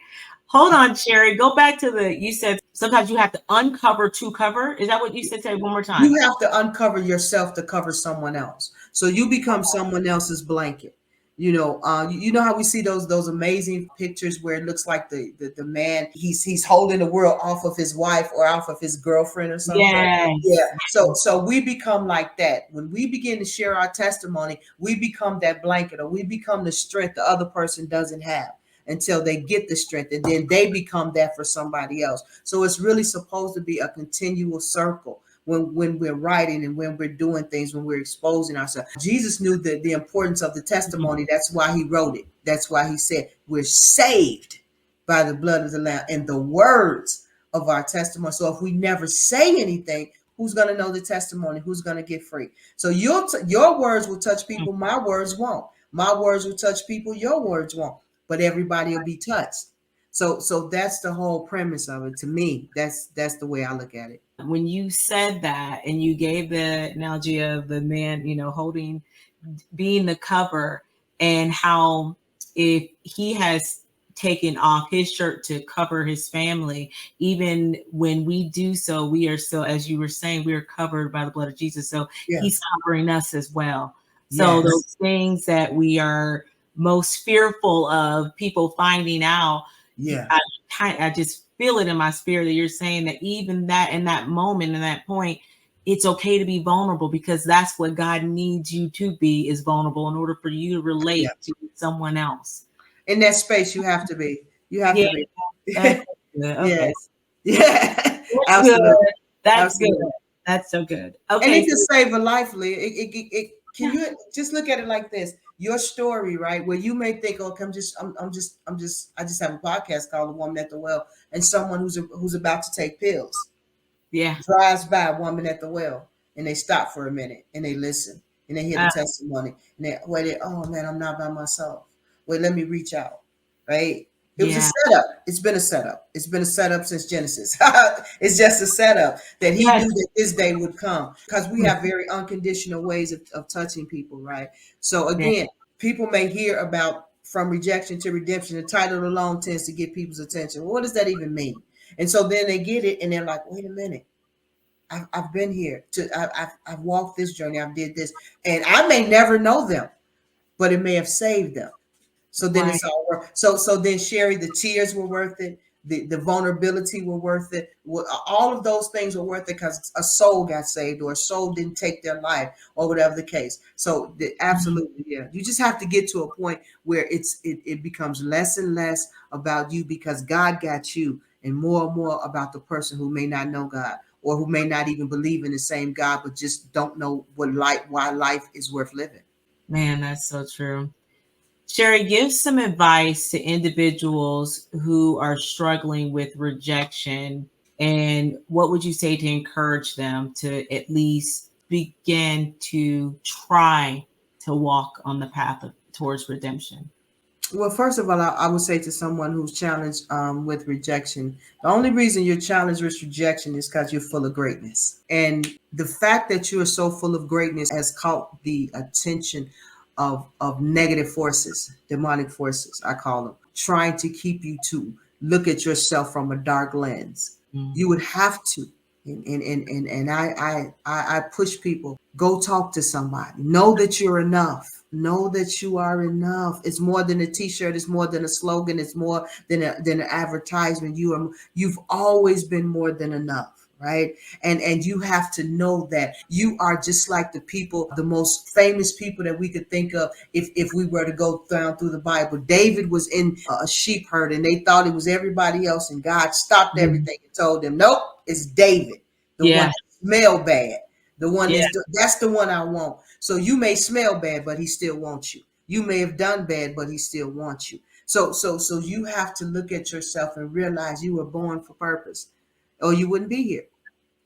Hold on, Sherry. Go back to you said sometimes you have to uncover to cover. Is that what you said? Say it one more time. You have to uncover yourself to cover someone else. So you become someone else's blanket. You know how we see those amazing pictures where it looks like the man he's holding the world off of his wife or off of his girlfriend or something. Yeah. Yes. So we become like that. When we begin to share our testimony, we become that blanket, or we become the strength the other person doesn't have until they get the strength, and then they become that for somebody else. So it's really supposed to be a continual circle. when we're writing and when we're doing things, when we're exposing ourselves. Jesus knew the importance of the testimony. That's why he wrote it. That's why he said we're saved by the blood of the Lamb and the words of our testimony. So if we never say anything, who's going to know the testimony? Who's going to get free? So your words will touch people. My words won't. My words will touch people. Your words won't. But everybody will be touched. So that's the whole premise of it. To me, that's the way I look at it. When you said that and you gave the analogy of the man, holding, being the cover, and how if he has taken off his shirt to cover his family, even when we do so, we are still, as you were saying, we are covered by the blood of Jesus. So Yeah. he's covering us as well. So Yes. those things that we are most fearful of people finding out, Yeah. I just feel it in my spirit that you're saying that even that in that moment, in that point, it's okay to be vulnerable, because that's what God needs you to be, is vulnerable, in order for you to relate Yeah. to someone else. In that space, you have to be. You have Yeah, to be. that's good. Okay. Yes. Yeah. That's good. Absolutely. That's good. Absolutely. That's so good. And Okay. it can save a life, Leah. Can you just look at it like this? Your story, right? Where you may think, "Oh, I just have a podcast called "The Woman at the Well," and someone who's about to take pills Yeah. drives by a woman at the well, and they stop for a minute and they listen and they hear the Uh, testimony and oh man, I'm not by myself. Wait, let me reach out. Right? It was a yeah. setup. It's been a setup. It's been a setup since Genesis. It's just a setup that he Yes. knew that this day would come, because we have very unconditional ways of touching people, right? So Yeah. again, people may hear about from rejection to redemption. The title alone tends to get people's attention. Well, what does that even mean? And so then they get it and they're like, wait a minute. I've been here. I've walked this journey. I've did this. And I may never know them, but it may have saved them. So then Right. it's all worth. So then, Sherry, the tears were worth it. The vulnerability were worth it. All of those things were worth it because a soul got saved, or a soul didn't take their life, or whatever the case. So Mhm. absolutely, yeah. You just have to get to a point where it becomes less and less about you, because God got you, and more about the person who may not know God, or who may not even believe in the same God, but just don't know why life is worth living. Man, that's so true. Sherry, give some advice to individuals who are struggling with rejection, and what would you say to encourage them to at least begin to try to walk on the path towards redemption? Well, first of all, I would say to someone who's challenged with rejection, the only reason you're challenged with rejection is because you're full of greatness. And the fact that you are so full of greatness has caught the attention of negative forces, demonic forces, I call them, trying to keep you to look at yourself from a dark lens. You would have to. And I push people, go talk to somebody. Know that you're enough. Know that you are enough. It's more than a t-shirt. It's more than a slogan. It's more than an advertisement. You've always been more than enough. Right. And you have to know that you are just like the people, the most famous people that we could think of. If we were to go down through the Bible, David was in a sheep herd and they thought it was everybody else. And God stopped Mhm. everything and told them, nope, it's David, the one Yeah. that smell bad, the one Yeah. that's the one I want. So you may smell bad, but he still wants you. You may have done bad, but he still wants you. So you have to look at yourself and realize you were born for purpose, or you wouldn't be here.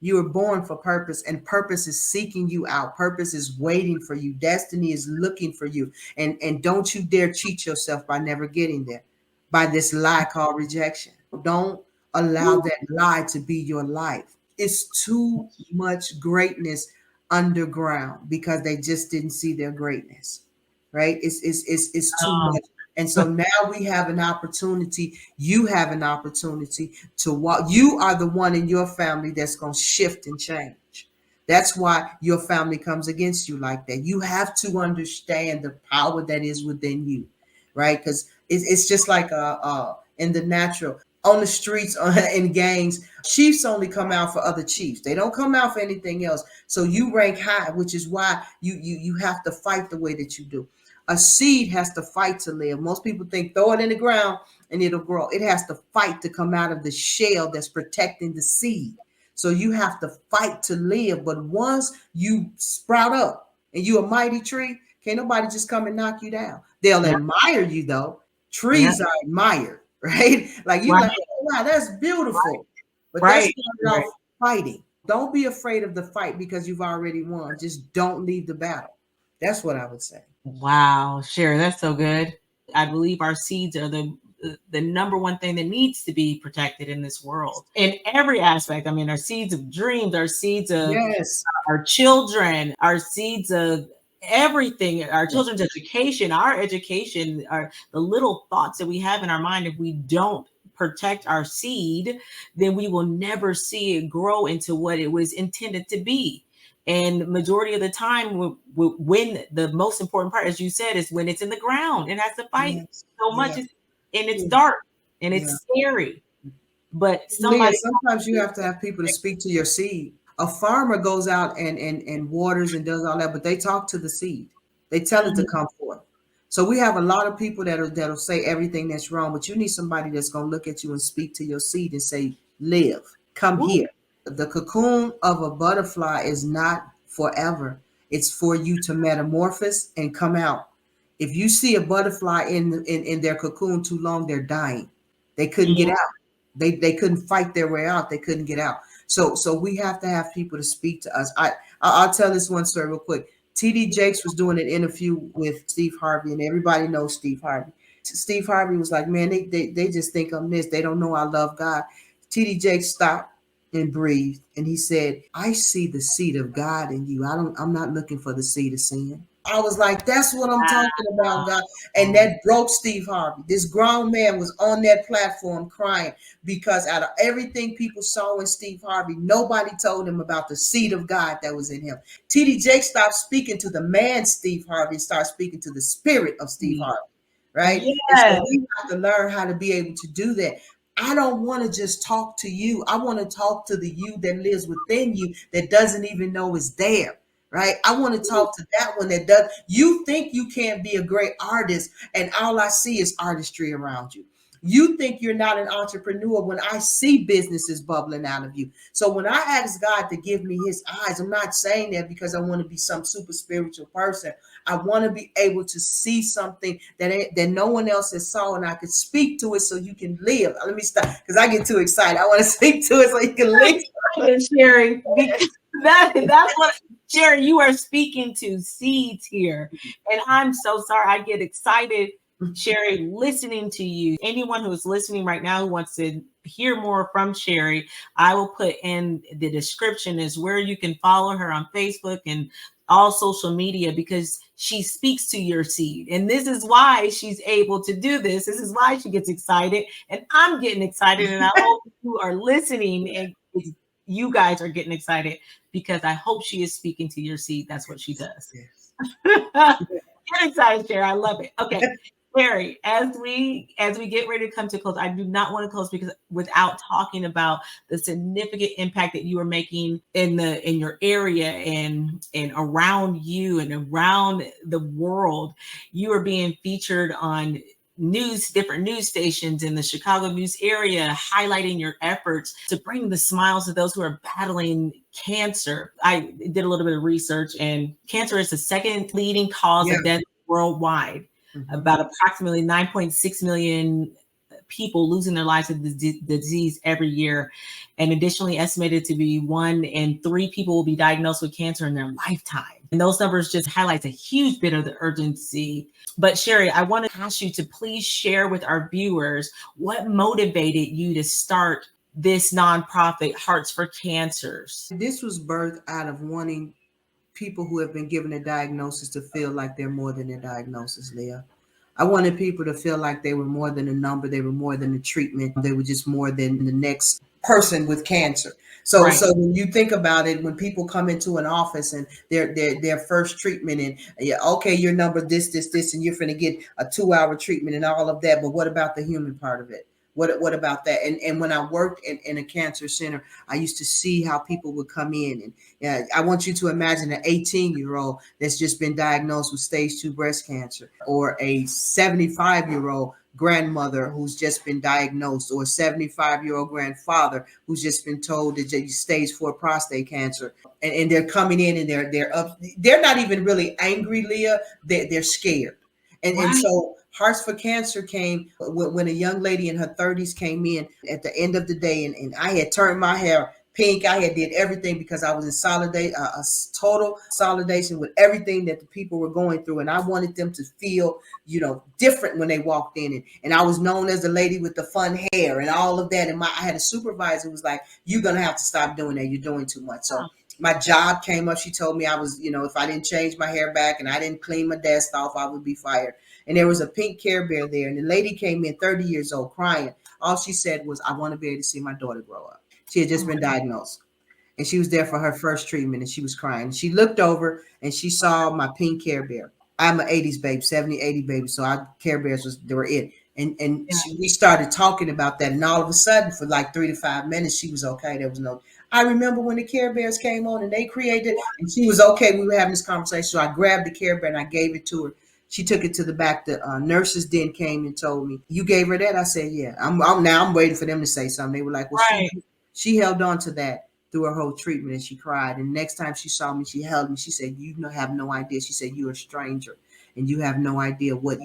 You were born for purpose, and purpose is seeking you out. Purpose is waiting for you. Destiny is looking for you. And don't you dare cheat yourself by never getting there, by this lie called rejection. Don't allow that lie to be your life. It's too much greatness underground because they just didn't see their greatness. Right? It's too Oh, much. And so now we have an opportunity. You have an opportunity to walk. You are the one in your family that's going to shift and change. That's why your family comes against you like that. You have to understand the power that is within you, right? Because it's just like in the natural, on the streets, in gangs, chiefs only come out for other chiefs. They don't come out for anything else. So you rank high, which is why you have to fight the way that you do. A seed has to fight to live. Most people think throw it in the ground and it'll grow. It has to fight to come out of the shell that's protecting the seed. So you have to fight to live. But once you sprout up and you a mighty tree, can't nobody just come and knock you down. They'll Yeah. admire you though. Yeah. Trees are admired, right? Like you Right. like, oh wow, that's beautiful. But that Right. started Right. off fighting. Don't be afraid of the fight because you've already won. Just don't leave the battle. That's what I would say. Wow, Sherry, that's so good. I believe our seeds are the number one thing that needs to be protected in this world in every aspect. I mean, our seeds of dreams, our seeds of Yes. our children, our seeds of everything, our Yeah. children's education, our education, our the little thoughts that we have in our mind. If we don't protect our seed, then we will never see it grow into what it was intended to be. And majority of the time, when the most important part, as you said, is when it's in the ground. It has to fight Yes. so much, Yeah. and it's Yeah. dark and Yeah. it's scary. But Leah, somebody, sometimes you have to have people to speak to your seed. A farmer goes out and waters and does all that, but they talk to the seed. They tell it to come forth. So we have a lot of people that'll say everything that's wrong, but you need somebody that's gonna look at you and speak to your seed and say, live, come here. The cocoon of a butterfly is not forever. It's for you to metamorphose and come out. If you see a butterfly in their cocoon too long, they're dying. They couldn't get yeah, out. They couldn't fight their way out. They couldn't get out. So we have to have people to speak to us. I'll tell this one story real quick. TD Jakes was doing an interview with Steve Harvey, and everybody knows Steve Harvey. Steve Harvey was like, man, they just think I'm this. They don't know I love God. TD Jakes stopped and breathed, and he said, I see the seed of God in you. I'm not looking for the seed of sin. I was like, that's what I'm talking about, God. And that broke Steve Harvey. This grown man was on that platform crying because out of everything people saw in Steve Harvey, nobody told him about the seed of God that was in him. TD Jakes stopped speaking to the man Steve Harvey and started speaking to the spirit of Steve Harvey, right? And so yes, we have to learn how to be able to do that. I don't want to just talk to you. I want to talk to the you that lives within you that doesn't even know is there. Right? I want to talk to that one that does. You think you can't be a great artist, and all I see is artistry around you. You think you're not an entrepreneur when I see businesses bubbling out of you. So when I ask God to give me his eyes, I'm not saying that because I want to be some super spiritual person. I want to be able to see something that no one else has saw, and I could speak to it so you can live. Let me stop because I get too excited. I want to speak to it so you can live. Sherry, because that's what Sherry, you are speaking to seeds here. And I'm so sorry. I get excited, Sherry, listening to you. Anyone who is listening right now who wants to hear more from Sherry, I will put in the description is where you can follow her on Facebook and all social media because she speaks to your seed. And this is why she's able to do this. This is why she gets excited. And I'm getting excited. And I hope you are listening and you guys are getting excited because I hope she is speaking to your seed. That's what she does. Get excited, Sherry. I love it. Okay. Sherry, as we get ready to come to close, I do not want to close because without talking about the significant impact that you are making in your area and around you and around the world. You are being featured on different news stations in the Chicago news area, highlighting your efforts to bring the smiles to those who are battling cancer. I did a little bit of research, and cancer is the second leading cause Yeah. of death worldwide. About approximately 9.6 million people losing their lives to the disease every year, and additionally estimated to be 1 in 3 people will be diagnosed with cancer in their lifetime. And those numbers just highlights a huge bit of the urgency. But Sherry, I want to ask you to please share with our viewers what motivated you to start this nonprofit, Hearts for Cancers. This was birthed out of wanting people who have been given a diagnosis to feel like they're more than their diagnosis, Leah. I wanted people to feel like they were more than a number, they were more than a treatment, they were just more than the next person with cancer. So Right. so when you think about it, when people come into an office and their first treatment and yeah, okay, your number this, and you're gonna get a 2-hour treatment and all of that, but what about the human part of it? What about that? And when I worked in a cancer center, I used to see how people would come in, and yeah, I want you to imagine an 18-year-old that's just been diagnosed with stage 2 breast cancer, or a 75-year-old grandmother who's just been diagnosed, or a 75-year-old grandfather who's just been told that you stage 4 prostate cancer, and they're coming in and they're up. They're not even really angry, Leah. They're scared. And Right. so Hearts for Cancer came when a young lady in her 30s came in at the end of the day, and I had turned my hair pink. I had did everything because I was in a total solidation with everything that the people were going through, and I wanted them to feel, different when they walked in. And I was known as the lady with the fun hair and all of that. And I had a supervisor who was like, "You're gonna have to stop doing that. You're doing too much." So my job came up. She told me I was, if I didn't change my hair back and I didn't clean my desk off, I would be fired. And there was a pink Care Bear there, and the lady came in 30 years old crying. All she said was, "I want to be able to see my daughter grow up." She had just been diagnosed, and she was there for her first treatment, and she was crying. She looked over and she saw my pink Care Bear. I'm an 80s baby, 70, 80 baby, so our Care Bears they were it. We started talking about that, and all of a sudden, for like 3 to 5 minutes, she was okay. There was no. I remember when the Care Bears came on and they created, and she was okay. We were having this conversation, so I grabbed the Care Bear and I gave it to her. She took it to the back. The nurses then came and told me, "You gave her that?" I said, "Yeah." I'm waiting for them to say something. They were like, "Well, Right. she held on to that through her whole treatment, and she cried. And next time she saw me, she held me. She said, "You have no idea." She said, "You're a stranger, and you have no idea what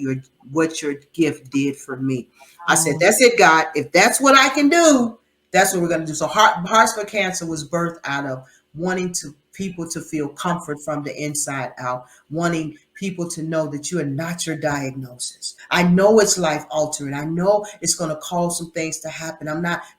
your gift did for me." I said, Oh, "That's it, God. If that's what I can do, that's what we're gonna do." So Hearts for Cancer was birthed out of wanting to people to feel comfort from the inside out, wanting people to know that you are not your diagnosis. I know it's life altering. I know it's going to cause some things to happen.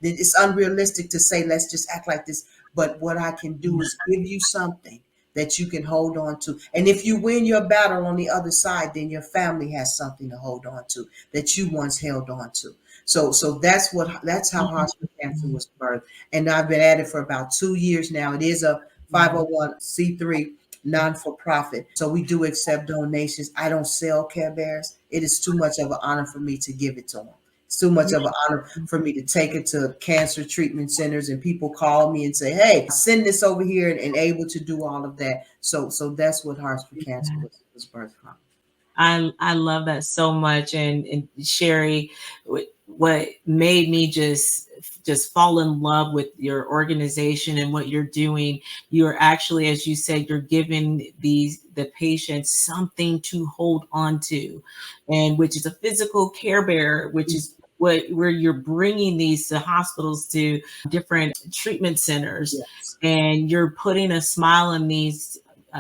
It's unrealistic to say, let's just act like this. But what I can do is give you something that you can hold on to. And if you win your battle on the other side, then your family has something to hold on to that you once held on to. So that's how Hospital Cancer was birthed. And I've been at it for about 2 years now. It is a 501c3 non-for-profit. So we do accept donations. I don't sell Care Bears. It is too much of an honor for me to give it to them. It's too much of an honor for me to take it to cancer treatment centers, and people call me and say, "Hey, send this over here," and able to do all of that. So that's what Hearts for Cancer was birthed from. I love that so much. And Sherry, what made me just fall in love with your organization and what you're doing, you're actually, as you said, you're giving the patients something to hold on to, and which is a physical care bear, which is where you're bringing these to hospitals, to different treatment centers, Yes. and you're putting a smile on these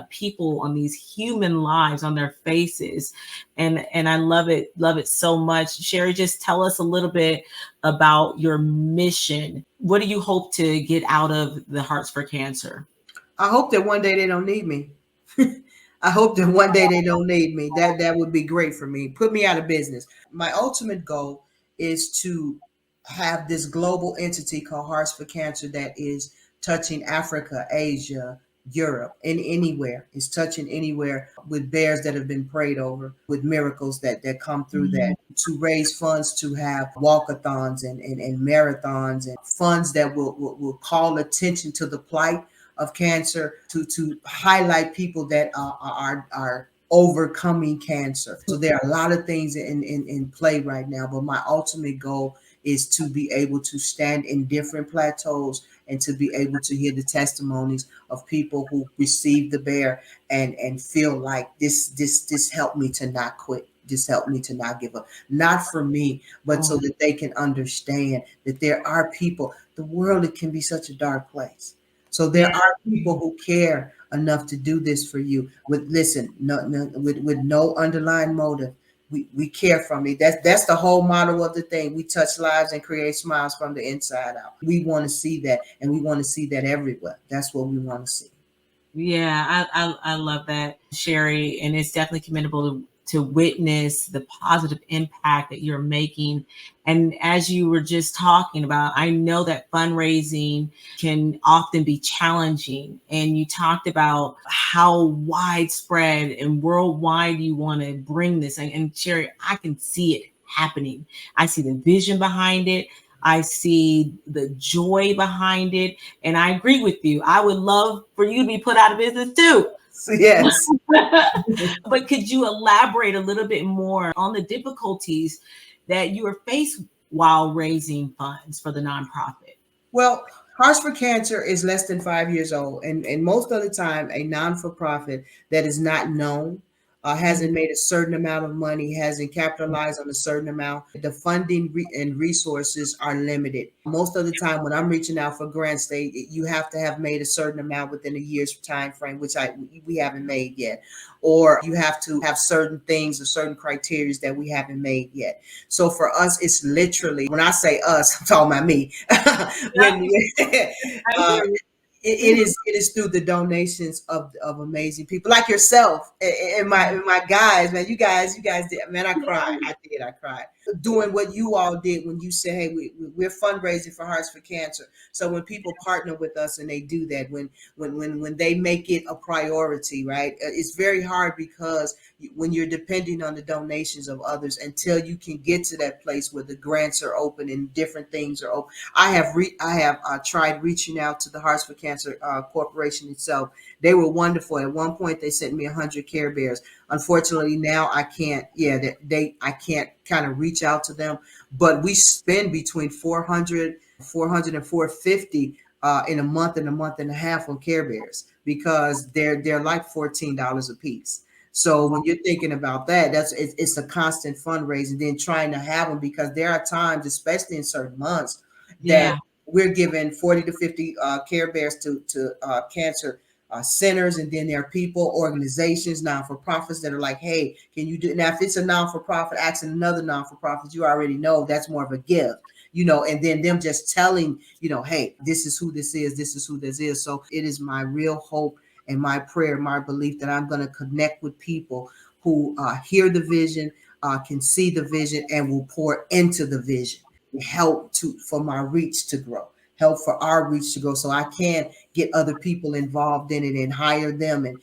people, on these human lives, on their faces. And I love it so much. Sherry, just tell us a little bit about your mission. What do you hope to get out of the Hearts for Cancer? I hope that one day they don't need me. I hope that one day they don't need me. That would be great for me. Put me out of business. My ultimate goal is to have this global entity called Hearts for Cancer that is touching Africa, Asia, Europe, and anywhere. It's touching anywhere, with bears that have been prayed over, with miracles that come through that, to raise funds to have walkathons and marathons, and funds that will call attention to the plight of cancer, to highlight people that are overcoming cancer. So there are a lot of things in play right now, but my ultimate goal is to be able to stand in different plateaus and to be able to hear the testimonies of people who received the bear and feel like this helped me to not quit. This helped me to not give up. Not for me, but so that they can understand that there are people. The world, it can be such a dark place. So there Yeah. are people who care enough to do this for you with, listen, with no underlying motive. We care from me. That's the whole motto of the thing. We touch lives and create smiles from the inside out. We want to see that, and we want to see that everywhere. That's what we want to see. Yeah, I love that, Sherry, and it's definitely commendable to witness the positive impact that you're making. And as you were just talking about, I know that fundraising can often be challenging, and you talked about how widespread and worldwide you want to bring this. And Sherry, I can see it happening. I see the vision behind it. I see the joy behind it. And I agree with you. I would love for you to be put out of business too. So yes. But could you elaborate a little bit more on the difficulties that you are faced while raising funds for the nonprofit? Well, Hearts for Cancer is less than 5 years old, and most of the time, a non for profit that is not known, hasn't made a certain amount of money, hasn't capitalized on a certain amount. The funding and resources are limited. Most of the time, when I'm reaching out for grants, you have to have made a certain amount within a year's time frame, which we haven't made yet, or you have to have certain things or certain criteria that we haven't made yet. So for us, it's literally, when I say us, I'm talking about me. when I uh, agree. it is through the donations of amazing people like yourself and my guys, man. You guys did, man. I cried doing what you all did when you said, hey, we're fundraising for Hearts for Cancer. So when people partner with us and they do that, when they make it a priority, right, it's very hard because when you're depending on the donations of others until you can get to that place where the grants are open and different things are open. I have tried reaching out to the Hearts for Cancer Corporation itself. They were wonderful. At one point, they sent me 100 Care Bears. Unfortunately, now I can't. Yeah, I can't kind of reach out to them. But we spend between 400 and 450 in a month and a half on Care Bears because they're like $14 a piece. So when you're thinking about that, it's a constant fundraising. Then trying to have them because there are times, especially in certain months, that Yeah. we're giving 40 to 50 Care Bears to cancer centers, and then there are people, organizations, non for profits that are like, hey, can you do now? If it's a non for profit, asking another non for profit, you already know that's more of a gift. And then them just telling, hey, this is who this is, this is who this is. So it is my real hope and my prayer, my belief that I'm going to connect with people who hear the vision, can see the vision, and will pour into the vision, help for my reach to grow, help for our reach to grow, so I can get other people involved in it and hire them. And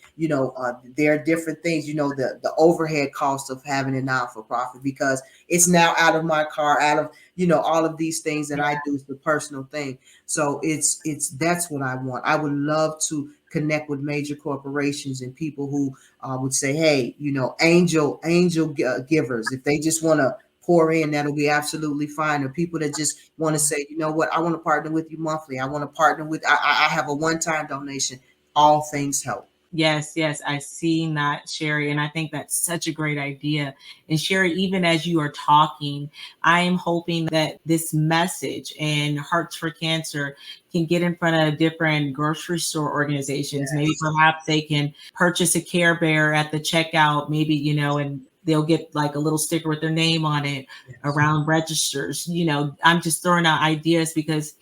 there are different things, the overhead cost of having a non-for-profit, because it's now out of my car, out of all of these things that I do is the personal thing. So it's that's what I want. I would love to connect with major corporations and people who would say, hey, angel givers, if they just want to pour in, that'll be absolutely fine. Or people that just want to say, you know what, I want to partner with you monthly. I want to partner with, I have a one-time donation. All things help. Yes, yes, I seen that, Sherry, and I think that's such a great idea. And Sherry, even as you are talking, I am hoping that this message and Hearts for Cancer can get in front of different grocery store organizations. Maybe Yes. perhaps they can purchase a Care Bear at the checkout, maybe, and they'll get like a little sticker with their name on it Yes. around registers. I'm just throwing out ideas because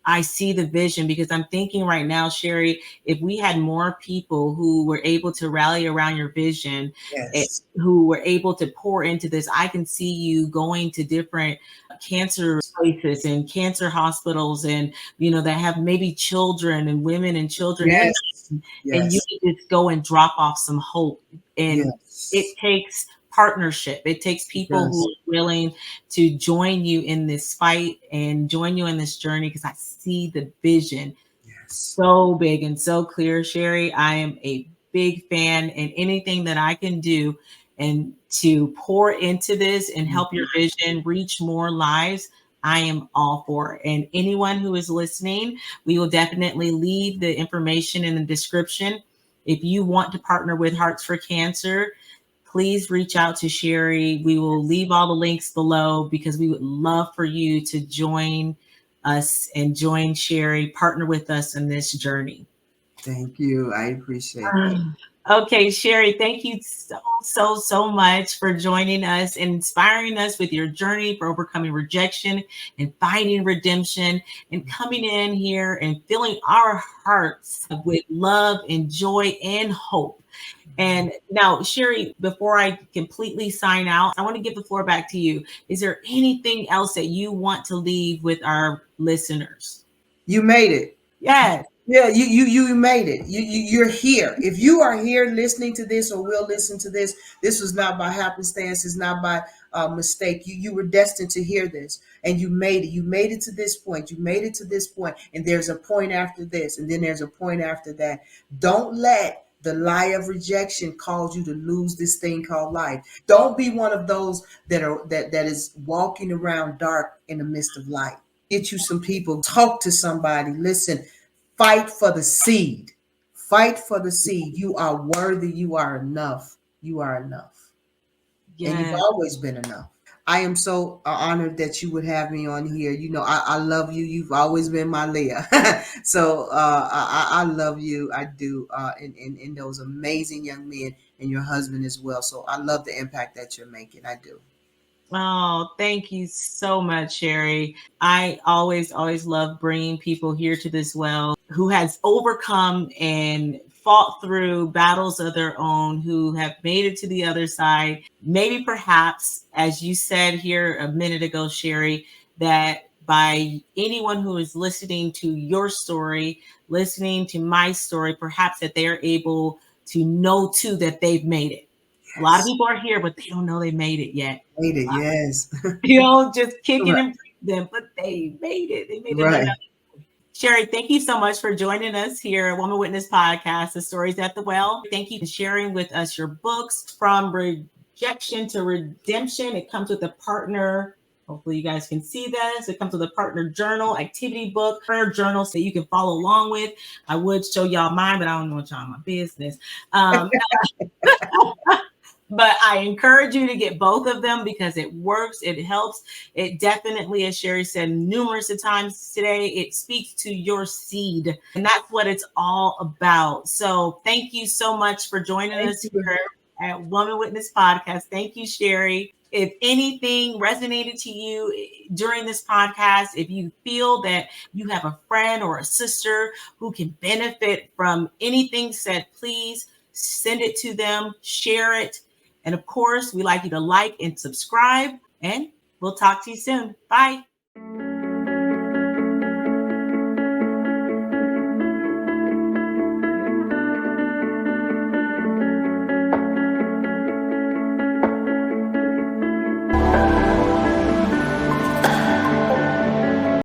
I see the vision, because I'm thinking right now, Sherry, if we had more people who were able to rally around your vision, Yes. who were able to pour into this, I can see you going to different cancer places and cancer hospitals, and that have maybe children and women and children in Yes. them, and you Yes. can just go and drop off some hope. And it Yes. takes partnership. It takes It people who does. are willing to join you in this fight and join you in this journey, because I see the vision Yes. so big and so clear, Sherry. I am a big fan, and anything that I can do and to pour into this and help your Mhm. vision reach more lives, I am all for it. And anyone who is listening, we will definitely leave the information in the description. If you want to partner with Hearts for Cancer, please reach out to Sherry. We will leave all the links below, because we would love for you to join us and join Sherry, partner with us in this journey. Thank you. I appreciate that. Okay, Sherry, thank you so much for joining us and inspiring us with your journey for overcoming rejection and finding redemption, and coming in here and filling our hearts with love and joy and hope. And now, Sherry, before I completely sign out, I want to give the floor back to you. Is there anything else that you want to leave with our listeners? You made it. Yes. Yeah, you made it. You're here. If you are here listening to this or will listen to this, this was not by happenstance. It's not by mistake. You were destined to hear this, and you made it. You made it to this point. You made it to this point, and there's a point after this, and then there's a point after that. Don't let the lie of rejection cause you to lose this thing called life. Don't be one of those that is walking around dark in the midst of light. Get you some people, talk to somebody, listen, fight for the seed. Fight for the seed. You are worthy. You are enough. You are enough. And you've Yes. always been enough. I am so honored that you would have me on here. You know, I love you. You've always been my Leah. So I love you. I do. And those amazing young men and your husband as well. So I love the impact that you're making. I do. Oh, thank you so much, Sherry. I always love bringing people here to this well who has overcome and fought through battles of their own, who have made it to the other side. Maybe perhaps, as you said here a minute ago, Sherry, that by anyone who is listening to your story, listening to my story, perhaps that they are able to know too that they've made it. A lot of Yes. people are here, but they don't know they made it yet. Made it. Yes. Just kicking Right. and breathing, but they made it. They made it another. Right. Sherry, thank you so much for joining us here at Woman Witness Podcast, The Stories at the Well. Thank you for sharing with us your books from rejection to redemption. It comes with a partner. Hopefully you guys can see this. It comes with a partner journal, activity book, prayer journal so you can follow along with. I would show y'all mine, but I don't want y'all my business. But I encourage you to get both of them because it works, it helps. It definitely, as Sherry said numerous of times today, it speaks to your seed. And that's what it's all about. So thank you so much for joining Thank us you. here at Woman Witness Podcast. Thank you, Sherry. If anything resonated to you during this podcast, if you feel that you have a friend or a sister who can benefit from anything said, please send it to them, share it. And of course, we like you to like and subscribe, and we'll talk to you soon. Bye.